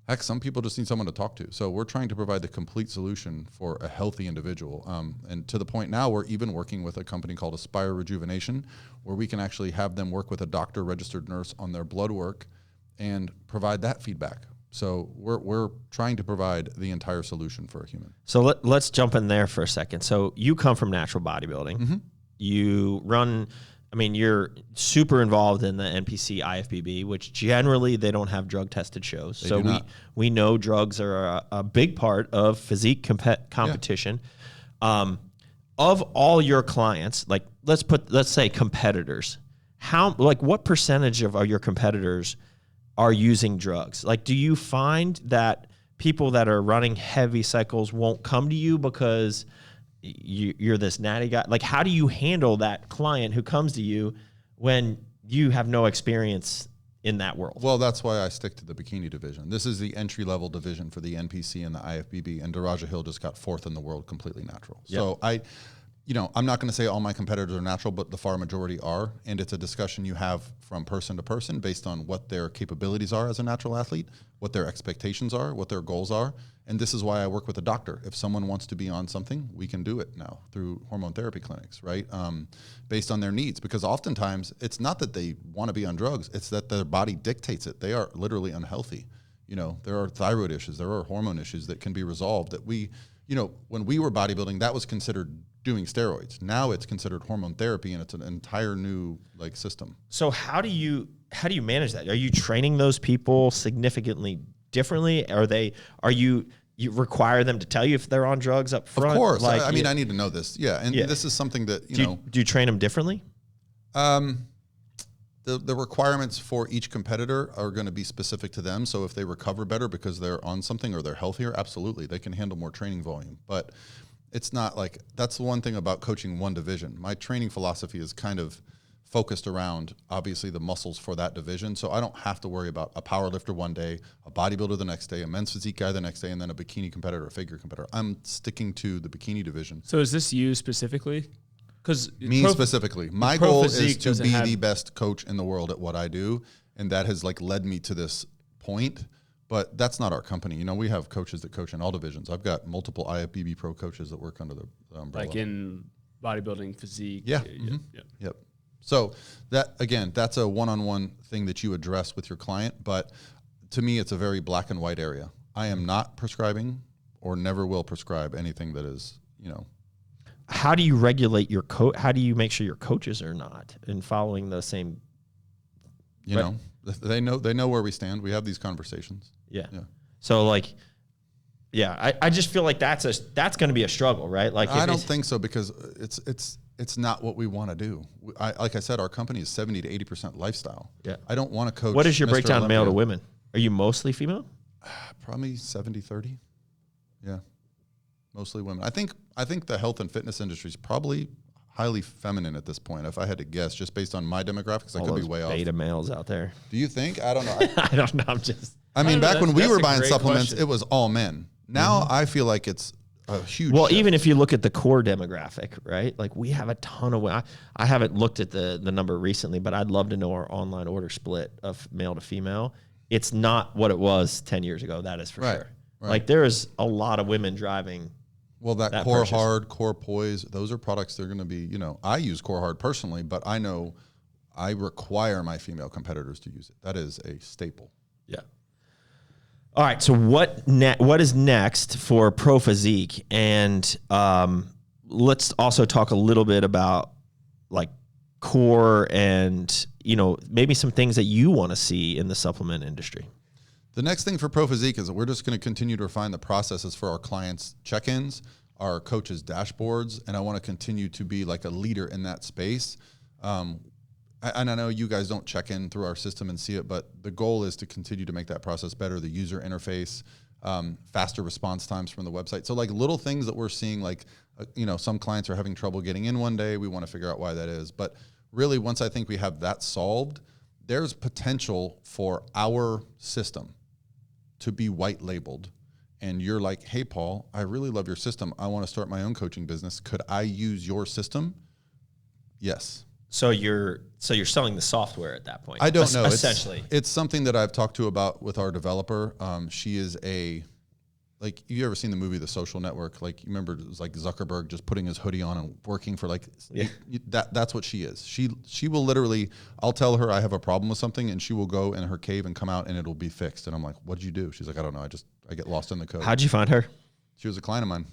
heck, some people just need someone to talk to. So we're trying to provide the complete solution for a healthy individual. And to the point now, we're even working with a company called Aspire Rejuvenation, where we can actually have them work with a doctor, registered nurse on their blood work and provide that feedback. So we're trying to provide the entire solution for a human.
So let's jump in there for a second. So you come from natural bodybuilding. Mm-hmm. You run, you're super involved in the NPC IFBB, which generally they don't have drug tested shows. So we know drugs are a big part of physique competition. Yeah. Of all your clients, like let's say competitors, what percentage of your competitors are using drugs? Like, do you find that people that are running heavy cycles won't come to you because you're this natty guy? Like, how do you handle that client who comes to you when you have no experience in that world?
Well, that's why I stick to the bikini division. This is the entry-level division for the NPC and the IFBB, and Daraja Hill just got 4th in the world completely natural. Yep. So I'm not going to say all my competitors are natural, but the far majority are. And it's a discussion you have from person to person based on what their capabilities are as a natural athlete, what their expectations are, what their goals are. And this is why I work with a doctor. If someone wants to be on something, we can do it now through hormone therapy clinics, right? Based on their needs. Because oftentimes it's not that they want to be on drugs, it's that their body dictates it. They are literally unhealthy. There are thyroid issues, there are hormone issues that can be resolved that when we were bodybuilding, that was considered doing steroids. Now it's considered hormone therapy, and it's an entire new system.
So how do you manage that? Are you training those people significantly differently? Are you require them to tell you if they're on drugs up front?
Of course. I mean, I need to know this. Yeah. And this is something that,
do you train them differently?
The requirements for each competitor are going to be specific to them. So if they recover better because they're on something or they're healthier, absolutely, they can handle more training volume. But it's not like, that's the one thing about coaching one division. My training philosophy is kind of focused around, obviously, the muscles for that division. So I don't have to worry about a power lifter one day, a bodybuilder the next day, a men's physique guy the next day, and then a bikini competitor, a figure competitor. I'm sticking to the bikini division.
So is this you specifically?
Specifically. My goal is to be the best coach in the world at what I do, and that has led me to this point. But that's not our company. We have coaches that coach in all divisions. I've got multiple IFBB Pro coaches that work under the umbrella.
Like in bodybuilding, physique.
Yeah. Yep. So that's a one-on-one thing that you address with your client. But to me, it's a very black and white area. I am not prescribing or never will prescribe anything that is,
How do you regulate your coach? How do you make sure your coaches are not in following the same?
They know where we stand. We have these conversations.
Yeah. So I just feel like that's going to be a struggle, right?
I don't think so, because it's not what we want to do. Like I said, our company is 70 to 80% lifestyle.
Yeah.
I don't want to coach.
What is your
Mr.
breakdown
Olympia.
male to women? Are you mostly female?
Probably 70-30. Yeah. Mostly women. I think the health and fitness industry is probably highly feminine at this point, if I had to guess, just based on my demographics. I could be way off.
Beta males out there.
Do you think? I don't know.
I don't know.
I mean, back when we were buying supplements,
question.
it was all men. Now I feel like it's a huge shift.
Even if you look at the core demographic, right? We have a ton of women. I haven't looked at the number recently, but I'd love to know our online order split of male to female. It's not what it was 10 years ago. That is for sure. Right. There is a lot of women driving.
Well, that Core Hard, Core Poise, those are products that are going to be, I use Core Hard personally, but I know I require my female competitors to use it. That is a staple.
Yeah. All right. So what is next for Pro Physique? And let's also talk a little bit about core and, maybe some things that you want to see in the supplement industry.
The next thing for Pro Physique is that we're just going to continue to refine the processes for our clients' check-ins, our coaches' dashboards, and I want to continue to be a leader in that space. And I know you guys don't check in through our system and see it, but the goal is to continue to make that process better, the user interface, faster response times from the website. So little things that we're seeing, some clients are having trouble getting in one day. We want to figure out why that is. But really, once I think we have that solved, there's potential for our system to be white labeled, and you're like, hey, Paul, I really love your system. I want to start my own coaching business. Could I use your system? Yes.
So you're selling the software at that point.
I don't know.
Essentially,
it's something that I've talked to about with our developer. She is you ever seen the movie The Social Network? You remember it was Zuckerberg just putting his hoodie on and working for that's what she is. She will literally, I'll tell her I have a problem with something, and she will go in her cave and come out and it'll be fixed. And I'm like, what did you do? She's like, I don't know. I get lost in the code.
How'd you find her?
She was a client of mine.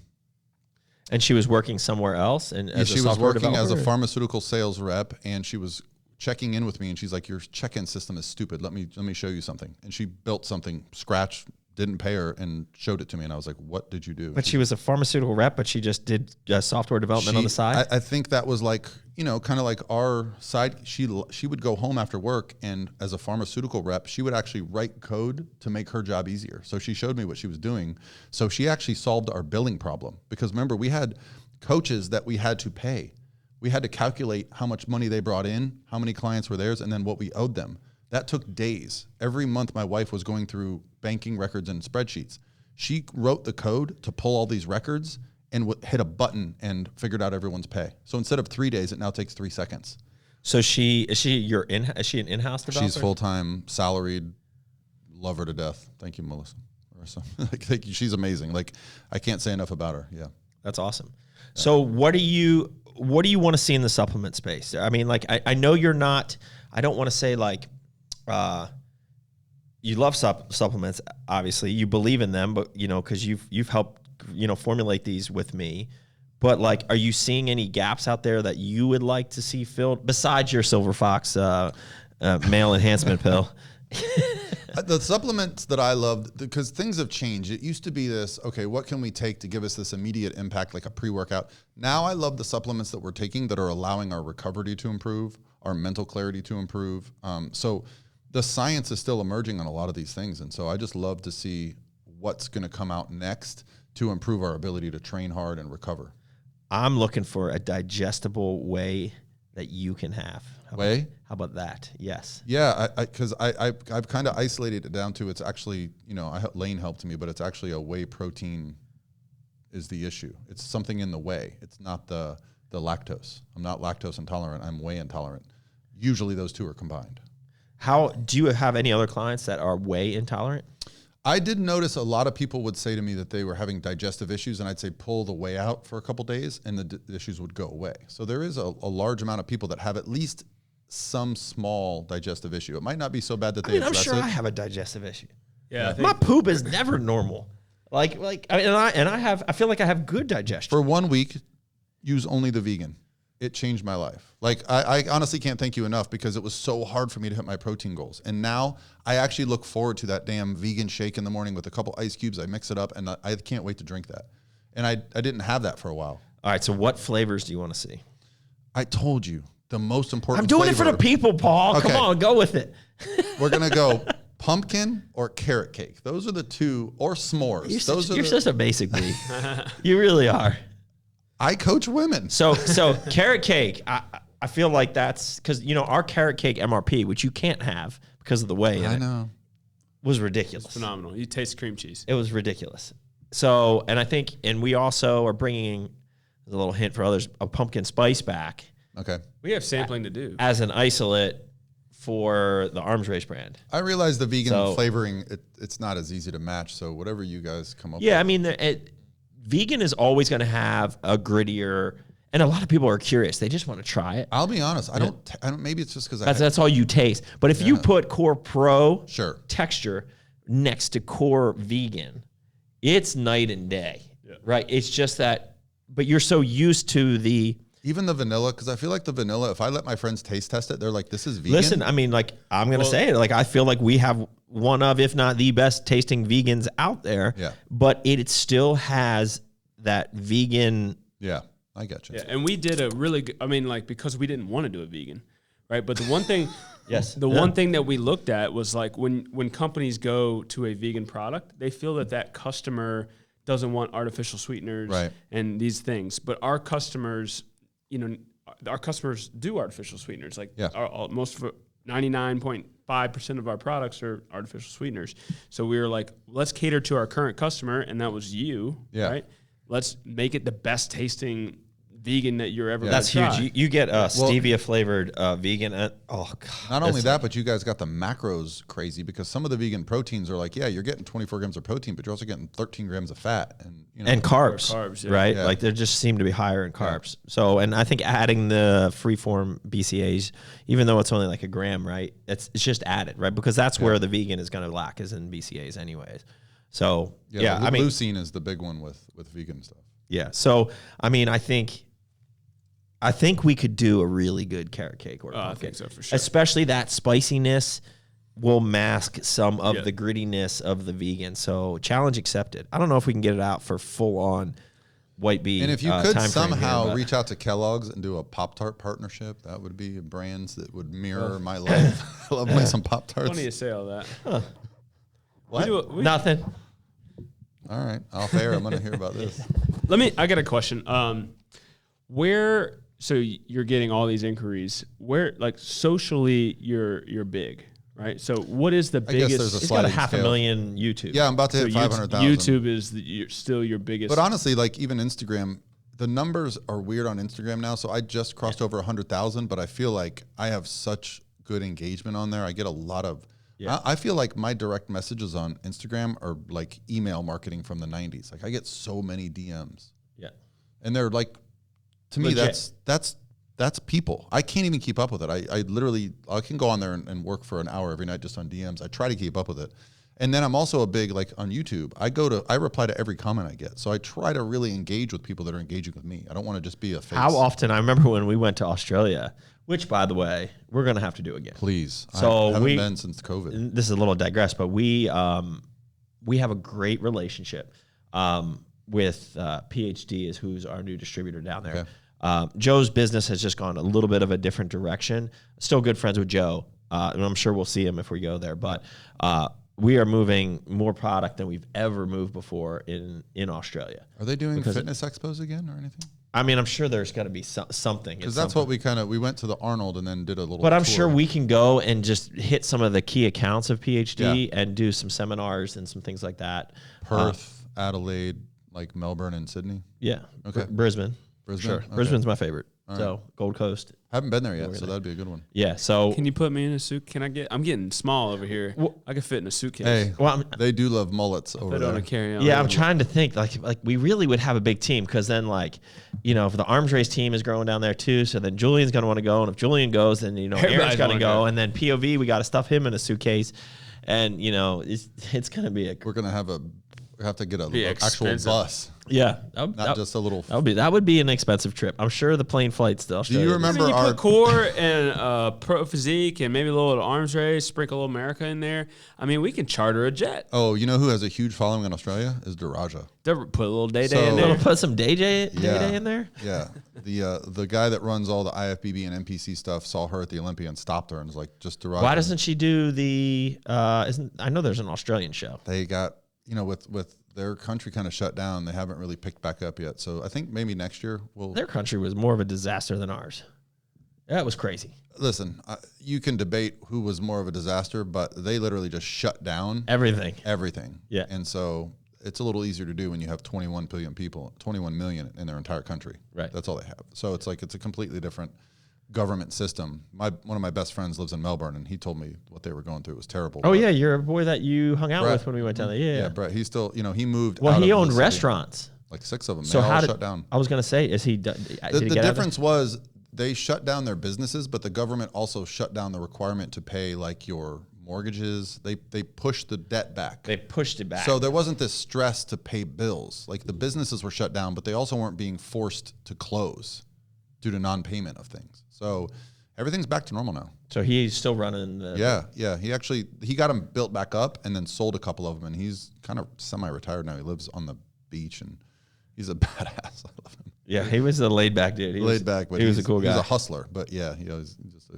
And she was working somewhere else?
She was working as a pharmaceutical sales rep, and she was checking in with me, and she's like, your check-in system is stupid. Let me show you something. And she built something, scratch, didn't pay her, and showed it to me. And I was like, what did you do?
But she was a pharmaceutical rep, but she just did software development on the side?
I think that was kind of like our side. She would go home after work, and as a pharmaceutical rep, she would actually write code to make her job easier. So she showed me what she was doing. So she actually solved our billing problem, because remember, we had coaches that we had to pay. We had to calculate how much money they brought in, how many clients were theirs, and then what we owed them. That took days. Every month, my wife was going through banking records and spreadsheets. She wrote the code to pull all these records, and hit a button and figured out everyone's pay. So instead of 3 days, it now takes 3 seconds.
So is she an in-house developer?
She's full-time, salaried, love her to death. Thank you, Melissa. Thank you. She's amazing. Like, I can't say enough about her. Yeah.
That's awesome. Yeah. So what do you want to see in the supplement space? I mean, like, I know you're not, I don't want to say like, you love supplements, obviously you believe in them, but you know, cause you've helped, you know, formulate these with me, but like, are you seeing any gaps out there that you would like to see filled besides your Silver Fox, male enhancement pill?
The supplements that I loved, because things have changed. It used to be this, okay, what can we take to give us this immediate impact, like a pre-workout? Now I love the supplements that we're taking that are allowing our recovery to improve, our mental clarity to improve. So the science is still emerging on a lot of these things. And so I just love to see what's going to come out next to improve our ability to train hard and recover.
I'm looking for a digestible whey that you can have.
Whey?
How about that? Yes.
Yeah, because I've kind of isolated it down to, it's actually, you know, Lane helped me, but it's actually a whey protein is the issue. It's something in the whey. It's not the lactose. I'm not lactose intolerant. I'm whey intolerant. Usually those two are combined.
How do you have any other clients that are whey intolerant?
I did notice a lot of people would say to me that they were having digestive issues, and I'd say pull the whey out for a couple days and the issues would go away. So there is a large amount of people that have at least some small digestive issue. It might not be so bad that they address it.
I'm sure I have a digestive issue.
Yeah,
my poop is never normal. I feel like I have good digestion.
For 1 week, use only the vegan. It changed my life. Like, I honestly can't thank you enough, because it was so hard for me to hit my protein goals. And now I actually look forward to that damn vegan shake in the morning with a couple ice cubes. I mix it up, and I can't wait to drink that. And I didn't have that for a while.
All right, so what flavors do you want to see?
I told you, the most important
I'm doing
flavor.
it for the people, Paul. Okay. Come on, go with it.
We're going to go pumpkin or carrot cake. Those are the two, or s'mores.
You're such a basic bee. You really are.
I coach women.
So carrot cake, I feel like that's because, you know, our carrot cake MRP, which you can't have because of the whey in it, was ridiculous.
It's phenomenal. You taste cream cheese.
It was ridiculous. So, and I think, and we also are bringing, as a little hint for others, a pumpkin spice back.
Okay.
We have sampling to do. As
an isolate for the Arms Race brand.
I realize the vegan flavoring, it's not as easy to match. So whatever you guys come up with.
Yeah, I mean, vegan is always going to have a grittier, and a lot of people are curious. They just want to try it.
I'll be honest. I don't. Maybe it's just because
that's all you taste. But if you put Core Pro texture next to Core Vegan, it's night and day, right? It's just that, but you're so used to
even the vanilla, because I feel like the vanilla, if I let my friends taste test it, they're like, this is vegan.
Listen, I mean, like, I'm going to say it. Like, I feel like we have one of, if not the best tasting vegans out there.
Yeah.
But it still has that vegan.
Yeah, I got you.
Yeah, and we did a really good, I mean, like, because we didn't want to do a vegan, right? But the one thing, one thing that we looked at was like when companies go to a vegan product, they feel that customer doesn't want artificial sweeteners and these things. But our customers, you know, our customers do artificial sweeteners. Like most of 99.5% of our products are artificial sweeteners. So we were like, let's cater to our current customer, and that was you, right? Let's make it the best tasting vegan that you're ever.
That's huge. You get stevia flavored vegan. Oh God!
Not only that, but you guys got the macros crazy, because some of the vegan proteins are like, you're getting 24 grams of protein, but you're also getting 13 grams of fat
and carbs, right? Like they just seem to be higher in carbs. So, and I think adding the freeform BCAAs, even though it's only like a gram, right? It's just added, right? Because that's where the vegan is going to lack, is in BCAAs, anyways. So I mean,
leucine is the big one with vegan stuff.
Yeah. So I mean, I think we could do a really good carrot cake or pumpkin.
I think so, for sure.
Especially that spiciness will mask some of the grittiness of the vegan. So challenge accepted. I don't know if we can get it out for full on white bee.
And if you could somehow reach out to Kellogg's and do a Pop-Tart partnership, that would be brands that would mirror my life. I love me some Pop-Tarts.
Funny you say all that.
Huh. What? Nothing.
All right. Off air, I'm going to hear about this.
I got a question. So you're getting all these inquiries. Where, like, socially, you're big, right? So what is the biggest?
There's a
He's got
sliding
500,000 YouTube.
Yeah, I'm about to hit 500,000.
YouTube is still your biggest.
But honestly, like even Instagram, the numbers are weird on Instagram now. So I just crossed over 100,000, but I feel like I have such good engagement on there. I get a lot of. Yeah. I feel like my direct messages on Instagram are like email marketing from the 90s. Like I get so many DMs.
Yeah.
And they're like, to me, that's people. I can't even keep up with it. I literally can go on there and work for an hour every night just on DMs. I try to keep up with it. And then I'm also a big, like on YouTube, I reply to every comment I get. So I try to really engage with people that are engaging with me. I don't want to just be a face.
How often, I remember when we went to Australia, which by the way, we're going to have to do again.
Please.
So
I haven't been since COVID.
This is a little digress, but we have a great relationship with PhD is who's our new distributor down there. Okay. Joe's business has just gone a little bit of a different direction. Still good friends with Joe, and I'm sure we'll see him if we go there. But we are moving more product than we've ever moved before in Australia.
Are they doing fitness expos again or anything?
I mean, I'm sure there's got to be something.
Because that's what we went to the Arnold and then did a little.
But I'm sure we can go and just hit some of the key accounts of PhD and do some seminars and some things like that.
Perth, Adelaide, like Melbourne and Sydney.
Yeah.
Okay.
Brisbane. Sure. Okay. Brisbane's my favorite. All so right. Gold Coast.
Haven't been there yet, so that'd be a good one.
Yeah. So
can you put me in a suit? I'm getting small over here. Well, I could fit in a suitcase.
Hey, they do love mullets over there.
On a carry-on.
Yeah, I'm trying to think like we really would have a big team because then if the arms race team is growing down there too, so then Julian's going to want to go, and if Julian goes, then Aaron's got to go, and then POV we got to stuff him in a suitcase, and it's going to be
we're going to have to get an actual bus.
Yeah,
not just a little.
That would be an expensive trip. I'm sure the plane flights to Australia.
Do you remember
you put core and pro physique and maybe a little arms race, sprinkle America in there? I mean, we can charter a jet.
Oh, you know who has a huge following in Australia is Daraja.
Put a little day in there.
Put some day in there.
Yeah, the guy that runs all the IFBB and NPC stuff saw her at the Olympia and stopped her and was like, just Daraja.
Why doesn't she do the? I know there's an Australian show.
They got with their country kind of shut down, they haven't really picked back up yet. So I think maybe next year
Their country was more of a disaster than ours. That was crazy.
Listen, you can debate who was more of a disaster, but they literally just shut down
everything.
Yeah. And so it's a little easier to do when you have 21 million in their entire country.
Right.
That's all they have. So it's a completely different government system. One of my best friends lives in Melbourne, and he told me what they were going through was terrible.
Oh yeah, you're a boy that you hung out with when we went down there. Yeah,
Brett. He's still, he moved.
Well, he owned
the
restaurants,
like 6 of them.
So
they all shut down.
I was going to say, is he?
The difference was they shut down their businesses, but the government also shut down the requirement to pay like your mortgages. They pushed the debt back.
They pushed it back.
So there wasn't this stress to pay bills. Like the businesses were shut down, but they also weren't being forced to close due to non-payment of things. So everything's back to normal now.
So he's still running the...
Yeah. He got them built back up and then sold a couple of them, and he's kind of semi-retired now. He lives on the beach, and he's a badass. I love him.
Yeah, he was a laid-back dude.
But
he was a cool guy.
He's a hustler, but yeah, he's just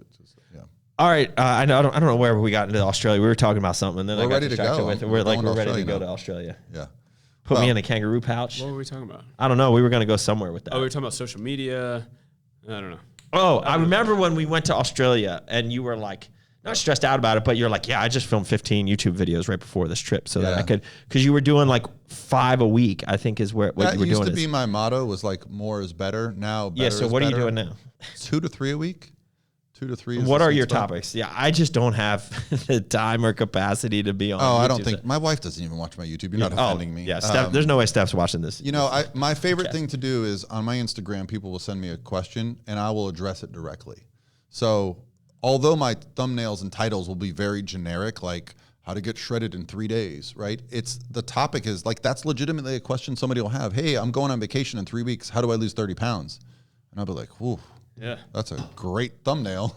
yeah.
All right, I don't know where we got into Australia. We were talking about something, and then
we're
I got
ready
distracted
to go.
with it. We're ready to go to Australia.
Yeah.
Put me in a kangaroo pouch.
What were we talking about?
I don't know. We were going to go somewhere with that.
Oh, we were talking about social media. I don't know.
Oh, I remember when we went to Australia and you were like, not stressed out about it, but you're like, yeah, I just filmed 15 YouTube videos right before this trip so that I could, because you were doing like 5 a week, I think is what you were doing.
That used to be my motto, was like more is better. Now better
so what are you doing now?
2 to 3 a week. 2 to 3 is
what are your topics? Yeah, I just don't have the time or capacity to be on YouTube.
I don't think, my wife doesn't even watch my YouTube. You're not offending me.
Yeah, Steph, there's no way Steph's watching this.
My favorite thing to do is on my Instagram, people will send me a question and I will address it directly. So although my thumbnails and titles will be very generic, like how to get shredded in 3 days, right? The topic is like, that's legitimately a question somebody will have. Hey, I'm going on vacation in 3 weeks. How do I lose 30 pounds? And I'll be like, whew.
Yeah,
that's a great thumbnail.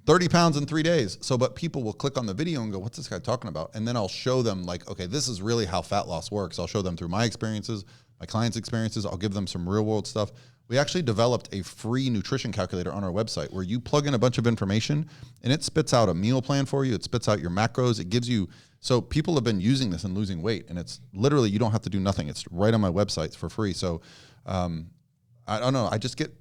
30 pounds in 3 days. But people will click on the video and go, what's this guy talking about? And then I'll show them like, okay, this is really how fat loss works. I'll show them through my experiences, my clients' experiences. I'll give them some real world stuff. We actually developed a free nutrition calculator on our website where you plug in a bunch of information and it spits out a meal plan for you. It spits out your macros. It gives you, so people have been using this and losing weight, and it's literally, you don't have to do nothing. It's right on my website. It's for free. So I don't know. I just get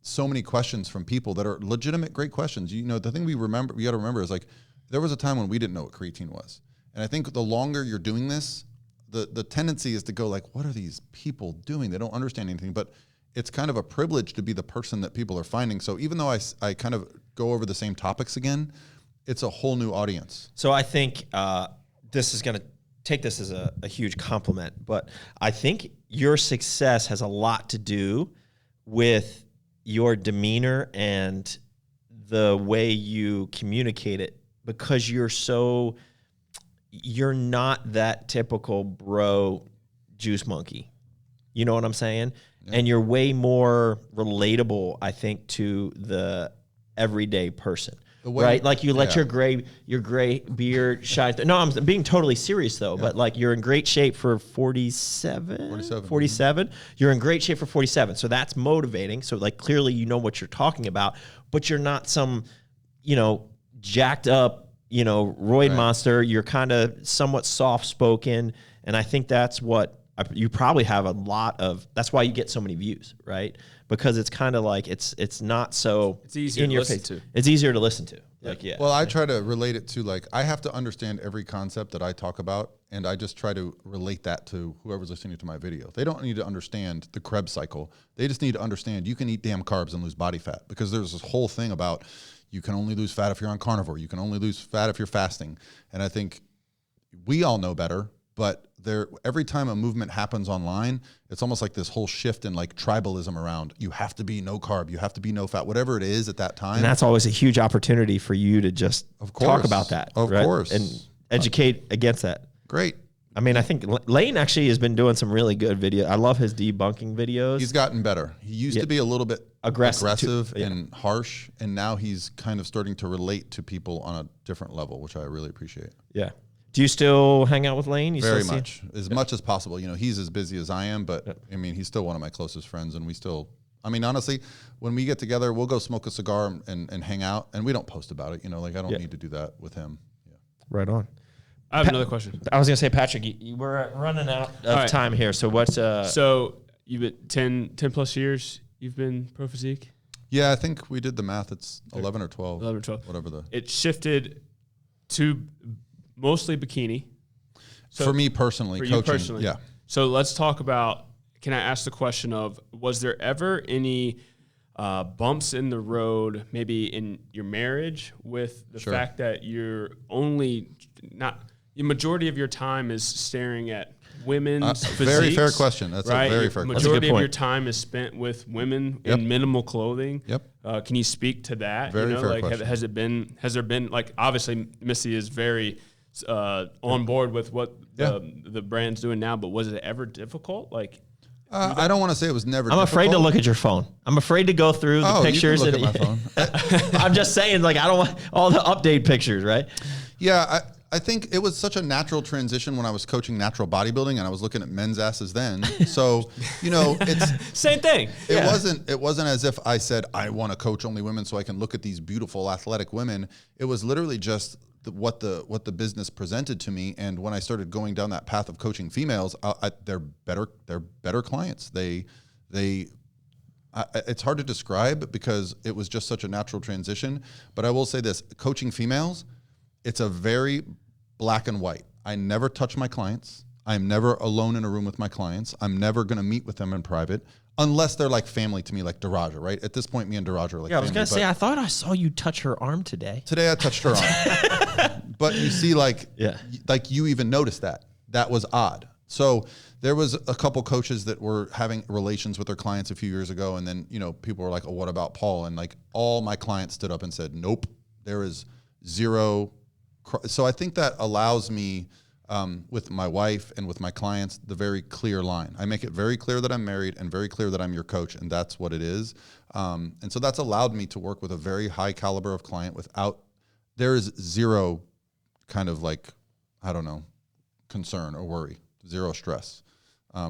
so many questions from people that are legitimate, great questions. The thing we got to remember is like, there was a time when we didn't know what creatine was. And I think the longer you're doing this, the tendency is to go like, what are these people doing? They don't understand anything. But it's kind of a privilege to be the person that people are finding. So even though I kind of go over the same topics again, it's a whole new audience.
So I think this is going to take this as a huge compliment, but I think your success has a lot to do with your demeanor and the way you communicate it, because you're not that typical bro juice monkey. You know what I'm saying? Yeah. And you're way more relatable, I think, to the everyday person. Right, like you let your gray beard shine. No, I'm being totally serious though. Yeah. But like you're in great shape for 47. You're in great shape for 47. So that's motivating. So like clearly you know what you're talking about, but you're not some, jacked up, roid monster. You're kind of somewhat soft spoken, and I think that's what you probably have a lot of. That's why you get so many views, right? Because it's kind of like it's not so
it's easier in your face.
It's easier to listen to.
Well, I try to relate it to like I have to understand every concept that I talk about, and I just try to relate that to whoever's listening to my video. They don't need to understand the Krebs cycle. They just need to understand you can eat damn carbs and lose body fat, because there's this whole thing about you can only lose fat if you're on carnivore. You can only lose fat if you're fasting. And I think we all know better, but every time a movement happens online, it's almost like this whole shift in like tribalism around you have to be no carb, you have to be no fat, whatever it is at that time.
And that's always a huge opportunity for you to just talk about that.
Of course.
And educate against that.
Great.
I mean, I think Lane actually has been doing some really good videos. I love his debunking videos.
He's gotten better. He used to be a little bit aggressive and harsh, and now he's kind of starting to relate to people on a different level, which I really appreciate.
Yeah. Do you still hang out with Lane?
Very much. As much as possible. He's as busy as I am, but I mean, he's still one of my closest friends, and we still, honestly, when we get together, we'll go smoke a cigar and hang out, and we don't post about it. I don't need to do that with him. Yeah.
Right on.
I have another question.
I was going to say, Patrick, we're running out of time here. So what's...
So you've been 10 plus years you've been Pro Physique?
Yeah, I think we did the math. It's 11 or 12.
11 or 12.
Whatever
It shifted to mostly bikini.
So for me personally,
for
coaching.
You personally.
Yeah.
So let's talk about, can I ask the question of, was there ever any bumps in the road, maybe in your marriage, with the fact that you're the majority of your time is staring at women's physiques?
Very fair question. That's
right?
a very fair question.
Majority of your time is spent with women in minimal clothing.
Yep.
Can you speak to that?
Very fair question.
Has there been like, obviously Missy is very on board with what the brand's doing now, but was it ever difficult? Like,
I don't want to say it was never
difficult. Afraid to look at your phone. I'm afraid to go through the pictures.
You can look at my phone.
I'm just saying, like, I don't want all the update pictures, right?
Yeah, I think it was such a natural transition when I was coaching natural bodybuilding and I was looking at men's asses then. So, it's
same thing.
It wasn't as if I said I want to coach only women so I can look at these beautiful athletic women. It was literally just what the business presented to me, and when I started going down that path of coaching females, they're better clients. It's hard to describe because it was just such a natural transition. But I will say this: coaching females, it's a very black and white. I never touch my clients. I'm never alone in a room with my clients. I'm never going to meet with them in private unless they're like family to me, like Daraja, right? At this point, me and Daraja are like family.
I was going to say, I thought I saw you touch her arm today.
Today I touched her arm. But you see, like you even noticed that. That was odd. So there was a couple coaches that were having relations with their clients a few years ago. And then, people were like, oh, what about Paul? And like all my clients stood up and said, nope, there is zero. So I think that allows me, with my wife and with my clients, the very clear line. I make it very clear that I'm married and very clear that I'm your coach, and that's what it is. And so that's allowed me to work with a very high caliber of client there is zero kind of like, I don't know, concern or worry, zero stress.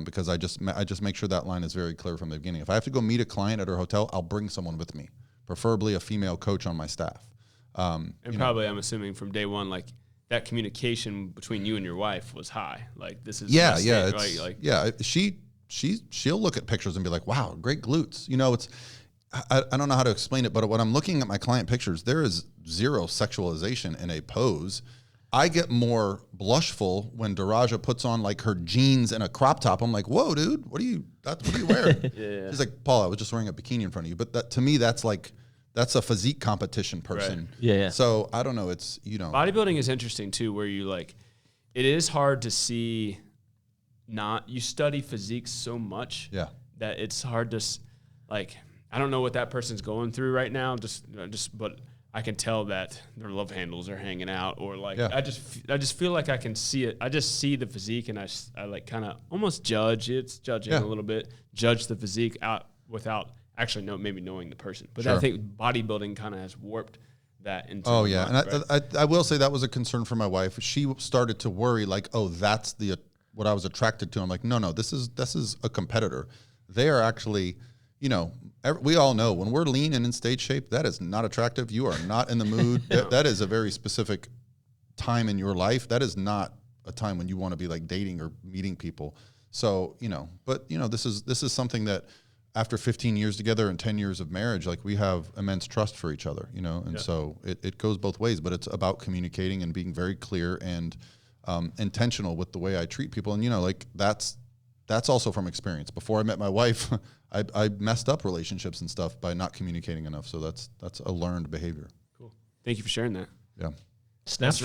Because I just make sure that line is very clear from the beginning. If I have to go meet a client at her hotel, I'll bring someone with me, preferably a female coach on my staff.
And probably, I'm assuming from day one, like that communication between you and your wife was high. Like this is she'll look at pictures and be like, wow, great glutes.
I don't know how to explain it, but when I'm looking at my client pictures, there is zero sexualization in a pose. I get more blushful when Daraja puts on like her jeans and a crop top. I'm like, whoa, dude, what are you wearing?
Yeah.
She's like, Paul, I was just wearing a bikini in front of you. But that, to me, that's a physique competition person.
Right. Yeah.
So I don't know. It's,
bodybuilding is interesting too, where you like, it is hard to see you study physique so much that it's hard to like, I don't know what that person's going through right now. But I can tell that their love handles are hanging out, or like I just feel like I can see it. I just see the physique, and I like kind of almost judge. It's judging a little bit, judge the physique out without actually maybe knowing the person. But I think bodybuilding kind of has warped that into.
Oh yeah, and I will say that was a concern for my wife. She started to worry like, oh, that's what I was attracted to. I'm like, no, this is a competitor. They are actually, we all know when we're lean and in stage shape, that is not attractive. You are not in the mood. That is a very specific time in your life. That is not a time when you want to be like dating or meeting people. So, this is something that after 15 years together and 10 years of marriage, like we have immense trust for each other, and so it goes both ways, but it's about communicating and being very clear and intentional with the way I treat people. And, like that's also from experience. Before I met my wife, I messed up relationships and stuff by not communicating enough. So that's a learned behavior.
Cool. Thank you for sharing that.
Yeah.
Snaps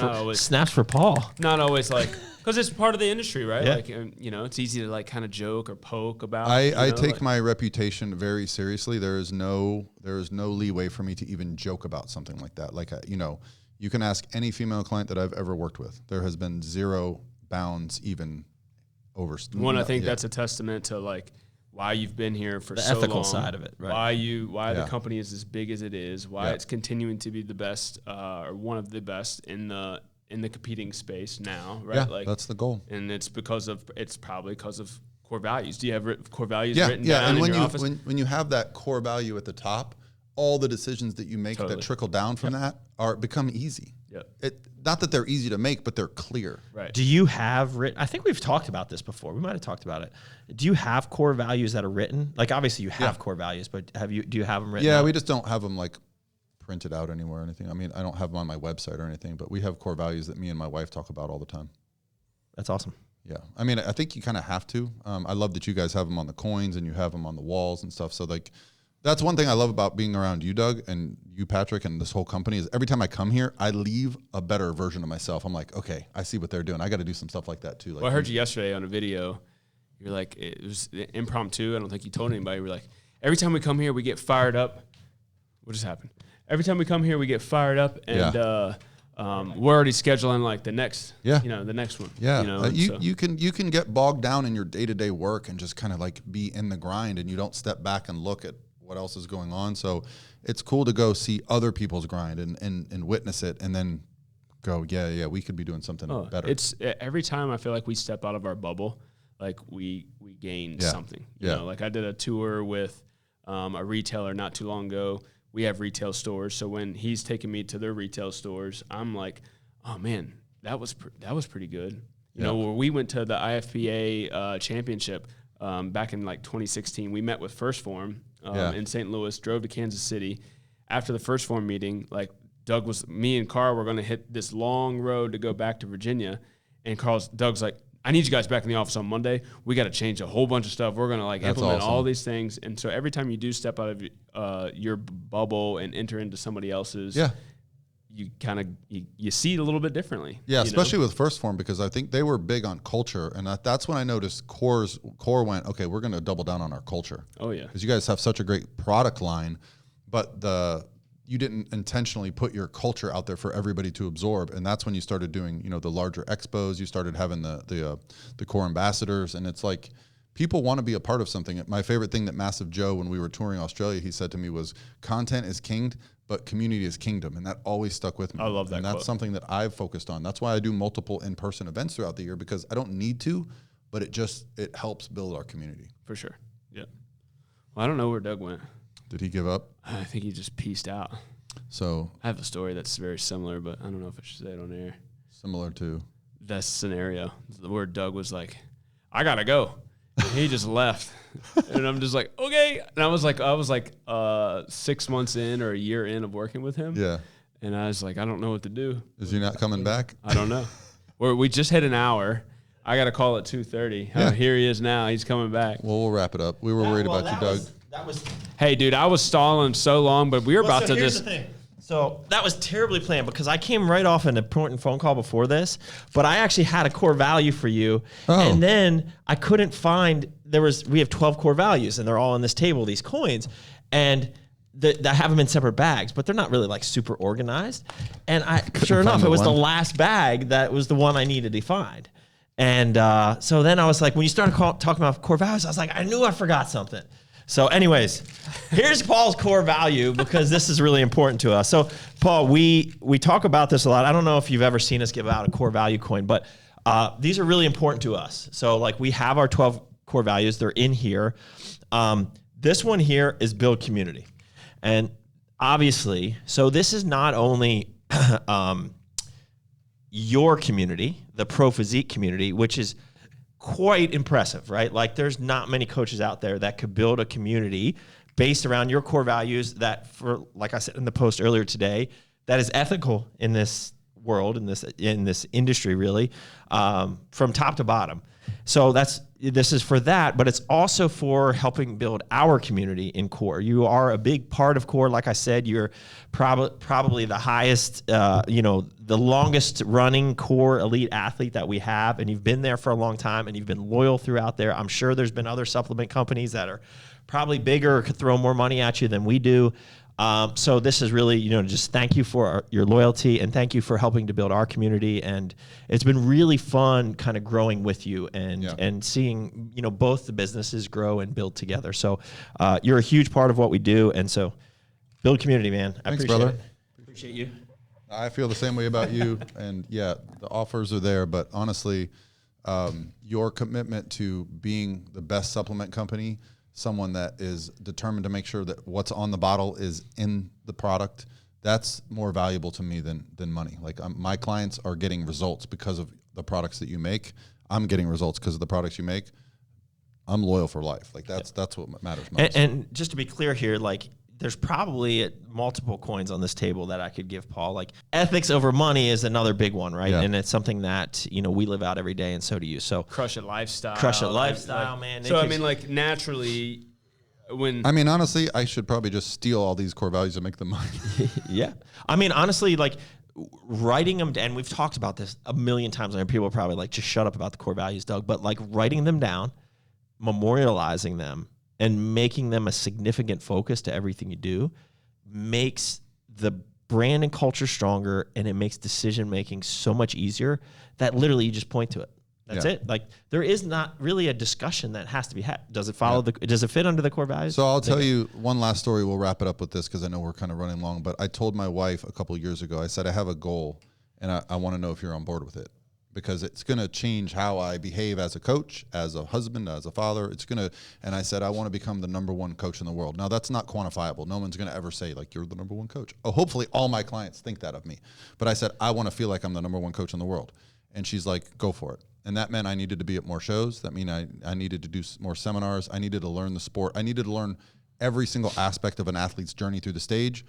for Paul.
Not always like, because it's part of the industry, right? Yeah. Like, it's easy to like kind of joke or poke about.
I take my reputation very seriously. There is no leeway for me to even joke about something like that. Like, you can ask any female client that I've ever worked with. There has been zero bounds even over.
I think that's a testament to like why you've been here for so long.
The ethical side of it, right?
Why the company is as big as it is, why it's continuing to be the best or one of the best in the competing space now, right?
Yeah,
like,
that's the goal.
And it's probably because of core values. Do you have core values written
and
down in your office?
when you have that core value at the top, all the decisions that you make that trickle down from that become easy.
Yep.
Not that they're easy to make, but they're clear.
Right.
Do you have written? I think we've talked about this before. We might have talked about it. Do you have core values that are written? Like obviously you have core values, but do you have them written?
Yeah,
out?
we just don't have them like printed out anywhere or anything. I mean, I don't have them on my website or anything, but we have core values that me and my wife talk about all the time.
That's awesome.
Yeah. I mean, I think you kind of have to. I love that you guys have them on the coins and you have them on the walls and stuff. So like, that's one thing I love about being around you, Doug, and you, Patrick, and this whole company is every time I come here, I leave a better version of myself. I'm like, okay, I see what they're doing. I got to do some stuff like that too. Like,
I heard you yesterday on a video. You're like, it was impromptu. I don't think you told anybody. You were like, every time we come here, we get fired up. What just happened? Every time we come here, we get fired up, and we're already scheduling like the next, the next one.
Yeah, you can get bogged down in your day-to-day work and just kind of like be in the grind, and you don't step back and look at what else is going on. So it's cool to go see other people's grind and witness it, and then go, yeah, we could be doing something better.
It's every time I feel like we step out of our bubble, like we gain something. You know, like I did a tour with a retailer not too long ago. We have retail stores, so when he's taking me to their retail stores, I'm like, oh man, that was pretty good. You know, where we went to the IFPA championship back in like 2016, we met with First Form in St. Louis, drove to Kansas City. After the First Form meeting, like me and Carl were going to hit this long road to go back to Virginia, and Doug's like, I need you guys back in the office on Monday. We got to change a whole bunch of stuff. We're going to like implement all these things. And so every time you do step out of your bubble and enter into somebody else's, you kind of you see it a little bit differently.
Yeah, especially with First Form, because I think they were big on culture, and that's when I noticed Core went, okay, we're going to double down on our culture.
Oh yeah,
because you guys have such a great product line, but you didn't intentionally put your culture out there for everybody to absorb, and that's when you started doing, the larger expos. You started having the Core ambassadors, and it's like people want to be a part of something. My favorite thing that Massive Joe, when we were touring Australia, he said to me was, "Content is king, but community is kingdom," and that always stuck with me.
I love that.
And that's something that I've focused on. That's why I do multiple in-person events throughout the year, because I don't need to, but it helps build our community.
For sure. Yeah. Well, I don't know where Doug went. Did
he give up?
I think he just pieced out.
So
I have a story that's very similar, but I don't know if I should say it on air.
Similar to?
That scenario. Where Doug was like, I got to go. He just left. And I'm just like, okay. And I was like 6 months in or a year in of working with him.
Yeah.
And I was like, I don't know what to do.
Is he not coming back?
I don't know. We just hit an hour. I got a call at 2:30.
Yeah.
Here he is now. He's coming back.
Well, we'll wrap it up. We were worried about you, Doug.
Hey, dude, I was stalling so long, but we were about to
here's
just.
The thing. So that was terribly planned because I came right off an important phone call before this, but I actually had a core value for you.
Oh.
And then I couldn't find, we have 12 core values and they're all on this table, these coins. And I have them in separate bags, but they're not really like super organized. And sure enough, it was the last bag that was the one I needed to find. And so then I was like, when you started talking about core values, I was like, I knew I forgot something. So anyways, here's Paul's core value because this is really important to us. So Paul, we talk about this a lot. I don't know if you've ever seen us give out a core value coin, but these are really important to us. So like we have our 12 core values. They're in here. This one here is build community. And obviously, so this is not only your community, the pro physique community, which is quite impressive, right? Like there's not many coaches out there that could build a community based around your core values that, for like I said in the post earlier today, that is ethical in this world, in this industry, really, from top to bottom. So this is for that, but it's also for helping build our community in Core. You are a big part of Core. Like I said, you're probably the highest, the longest running Core elite athlete that we have, and you've been there for a long time, and you've been loyal throughout there. I'm sure there's been other supplement companies that are probably bigger or could throw more money at you than we do. So this is really, just thank you for your loyalty and thank you for helping to build our community. And it's been really fun kind of growing with you and seeing, both the businesses grow and build together. So you're a huge part of what we do. And so build community, man.
Thanks, brother.
Appreciate you.
I feel the same way about you. And yeah, the offers are there, but honestly, your commitment to being the best supplement company, someone that is determined to make sure that what's on the bottle is in the product, that's more valuable to me than money. Like my clients are getting results because of the products that you make. I'm getting results because of the products you make. I'm loyal for life. Like that's what matters most.
And just to be clear here, like there's probably multiple coins on this table that I could give Paul. Like ethics over money is another big one, right? Yeah. And it's something that, we live out every day and so do you. So
crush it lifestyle,
man.
So I mean, like naturally
honestly, I should probably just steal all these core values and make them mine.
Yeah. I mean, honestly, like writing them down, and we've talked about this a million times. I mean, people are probably like, just shut up about the core values, Doug. But like writing them down, memorializing them, and making them a significant focus to everything you do makes the brand and culture stronger, and it makes decision-making so much easier that literally you just point to it. That's it. Like there is not really a discussion that has to be had. Does it follow does it fit under the core values?
So I'll tell you one last story. We'll wrap it up with this because I know we're kind of running long, but I told my wife a couple of years ago, I said, I have a goal and I want to know if you're on board with it, because it's going to change how I behave as a coach, as a husband, as a father. And I said, I want to become the number one coach in the world. Now that's not quantifiable. No one's going to ever say like, you're the number one coach. Oh, hopefully all my clients think that of me. But I said, I want to feel like I'm the number one coach in the world. And she's like, go for it. And that meant I needed to be at more shows. That meant I needed to do more seminars. I needed to learn the sport. I needed to learn every single aspect of an athlete's journey through the stage,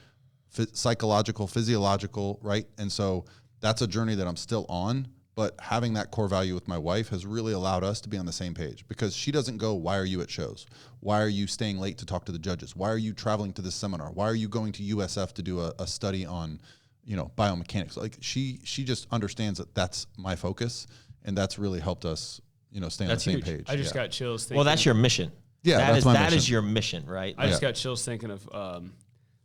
psychological, physiological, right? And so that's a journey that I'm still on. But having that core value with my wife has really allowed us to be on the same page, because she doesn't go, why are you at shows? Why are you staying late to talk to the judges? Why are you traveling to this seminar? Why are you going to USF to do a study on, biomechanics? Like she just understands that that's my focus, and that's really helped us, stay on the same page.
I just got chills thinking.
Well, that's your mission.
Yeah,
that is your mission, right?
I just got chills thinking of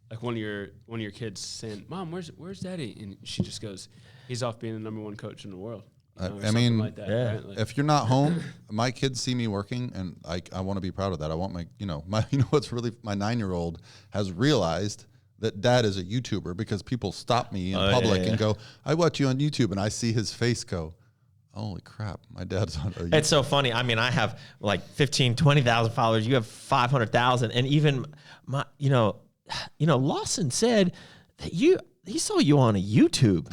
like one of your kids saying, "Mom, where's Daddy?" And she just goes, "He's off being the number one coach in the world."
I mean,
like that,
yeah.
Right? Like,
if you're not home, my kids see me working, and I want to be proud of that. I want what's really, my 9-year-old has realized that Dad is a YouTuber, because people stop me in public and go, "I watch you on YouTube," and I see his face go, holy crap, my dad's on YouTube.
It's so funny. I mean, I have like 15, 20,000 followers. You have 500,000. And even my, Lawson said that he saw you on a YouTube.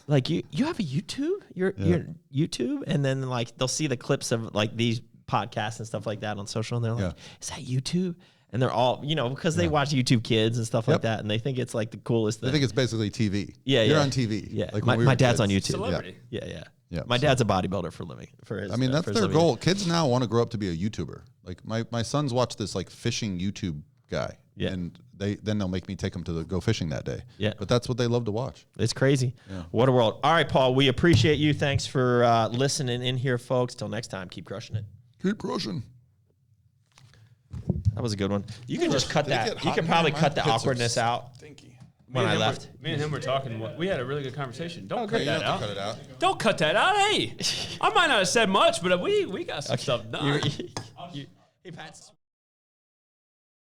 Like you have a YouTube? You're YouTube? And then like they'll see the clips of like these podcasts and stuff like that on social, and they're like, "Is that YouTube?" And they're all, because they watch YouTube Kids and stuff like that, and they think it's like the coolest thing.
I think it's basically TV.
Yeah,
You're on TV.
Yeah,
like
my dad's on YouTube.
Celebrity.
Yeah. My dad's a bodybuilder for a living.
That's their goal. Kids now want to grow up to be a YouTuber. Like my sons watch this like fishing YouTube guy, and then they'll make me take them to go fishing that day.
Yeah,
but that's what they love to watch.
It's crazy. Yeah. What a world! All right, Paul, we appreciate you. Thanks for listening in here, folks. Till next time, keep crushing it.
Keep crushing.
That was a good one. You can just cut that. You can probably cut the awkwardness out.
Stinky.
When I left.
Me and him were talking. We had a really good conversation. Don't cut that out.
Cut it out.
Don't cut that out. Hey, I might not have said much, but we got some stuff done.
Hey, Pat.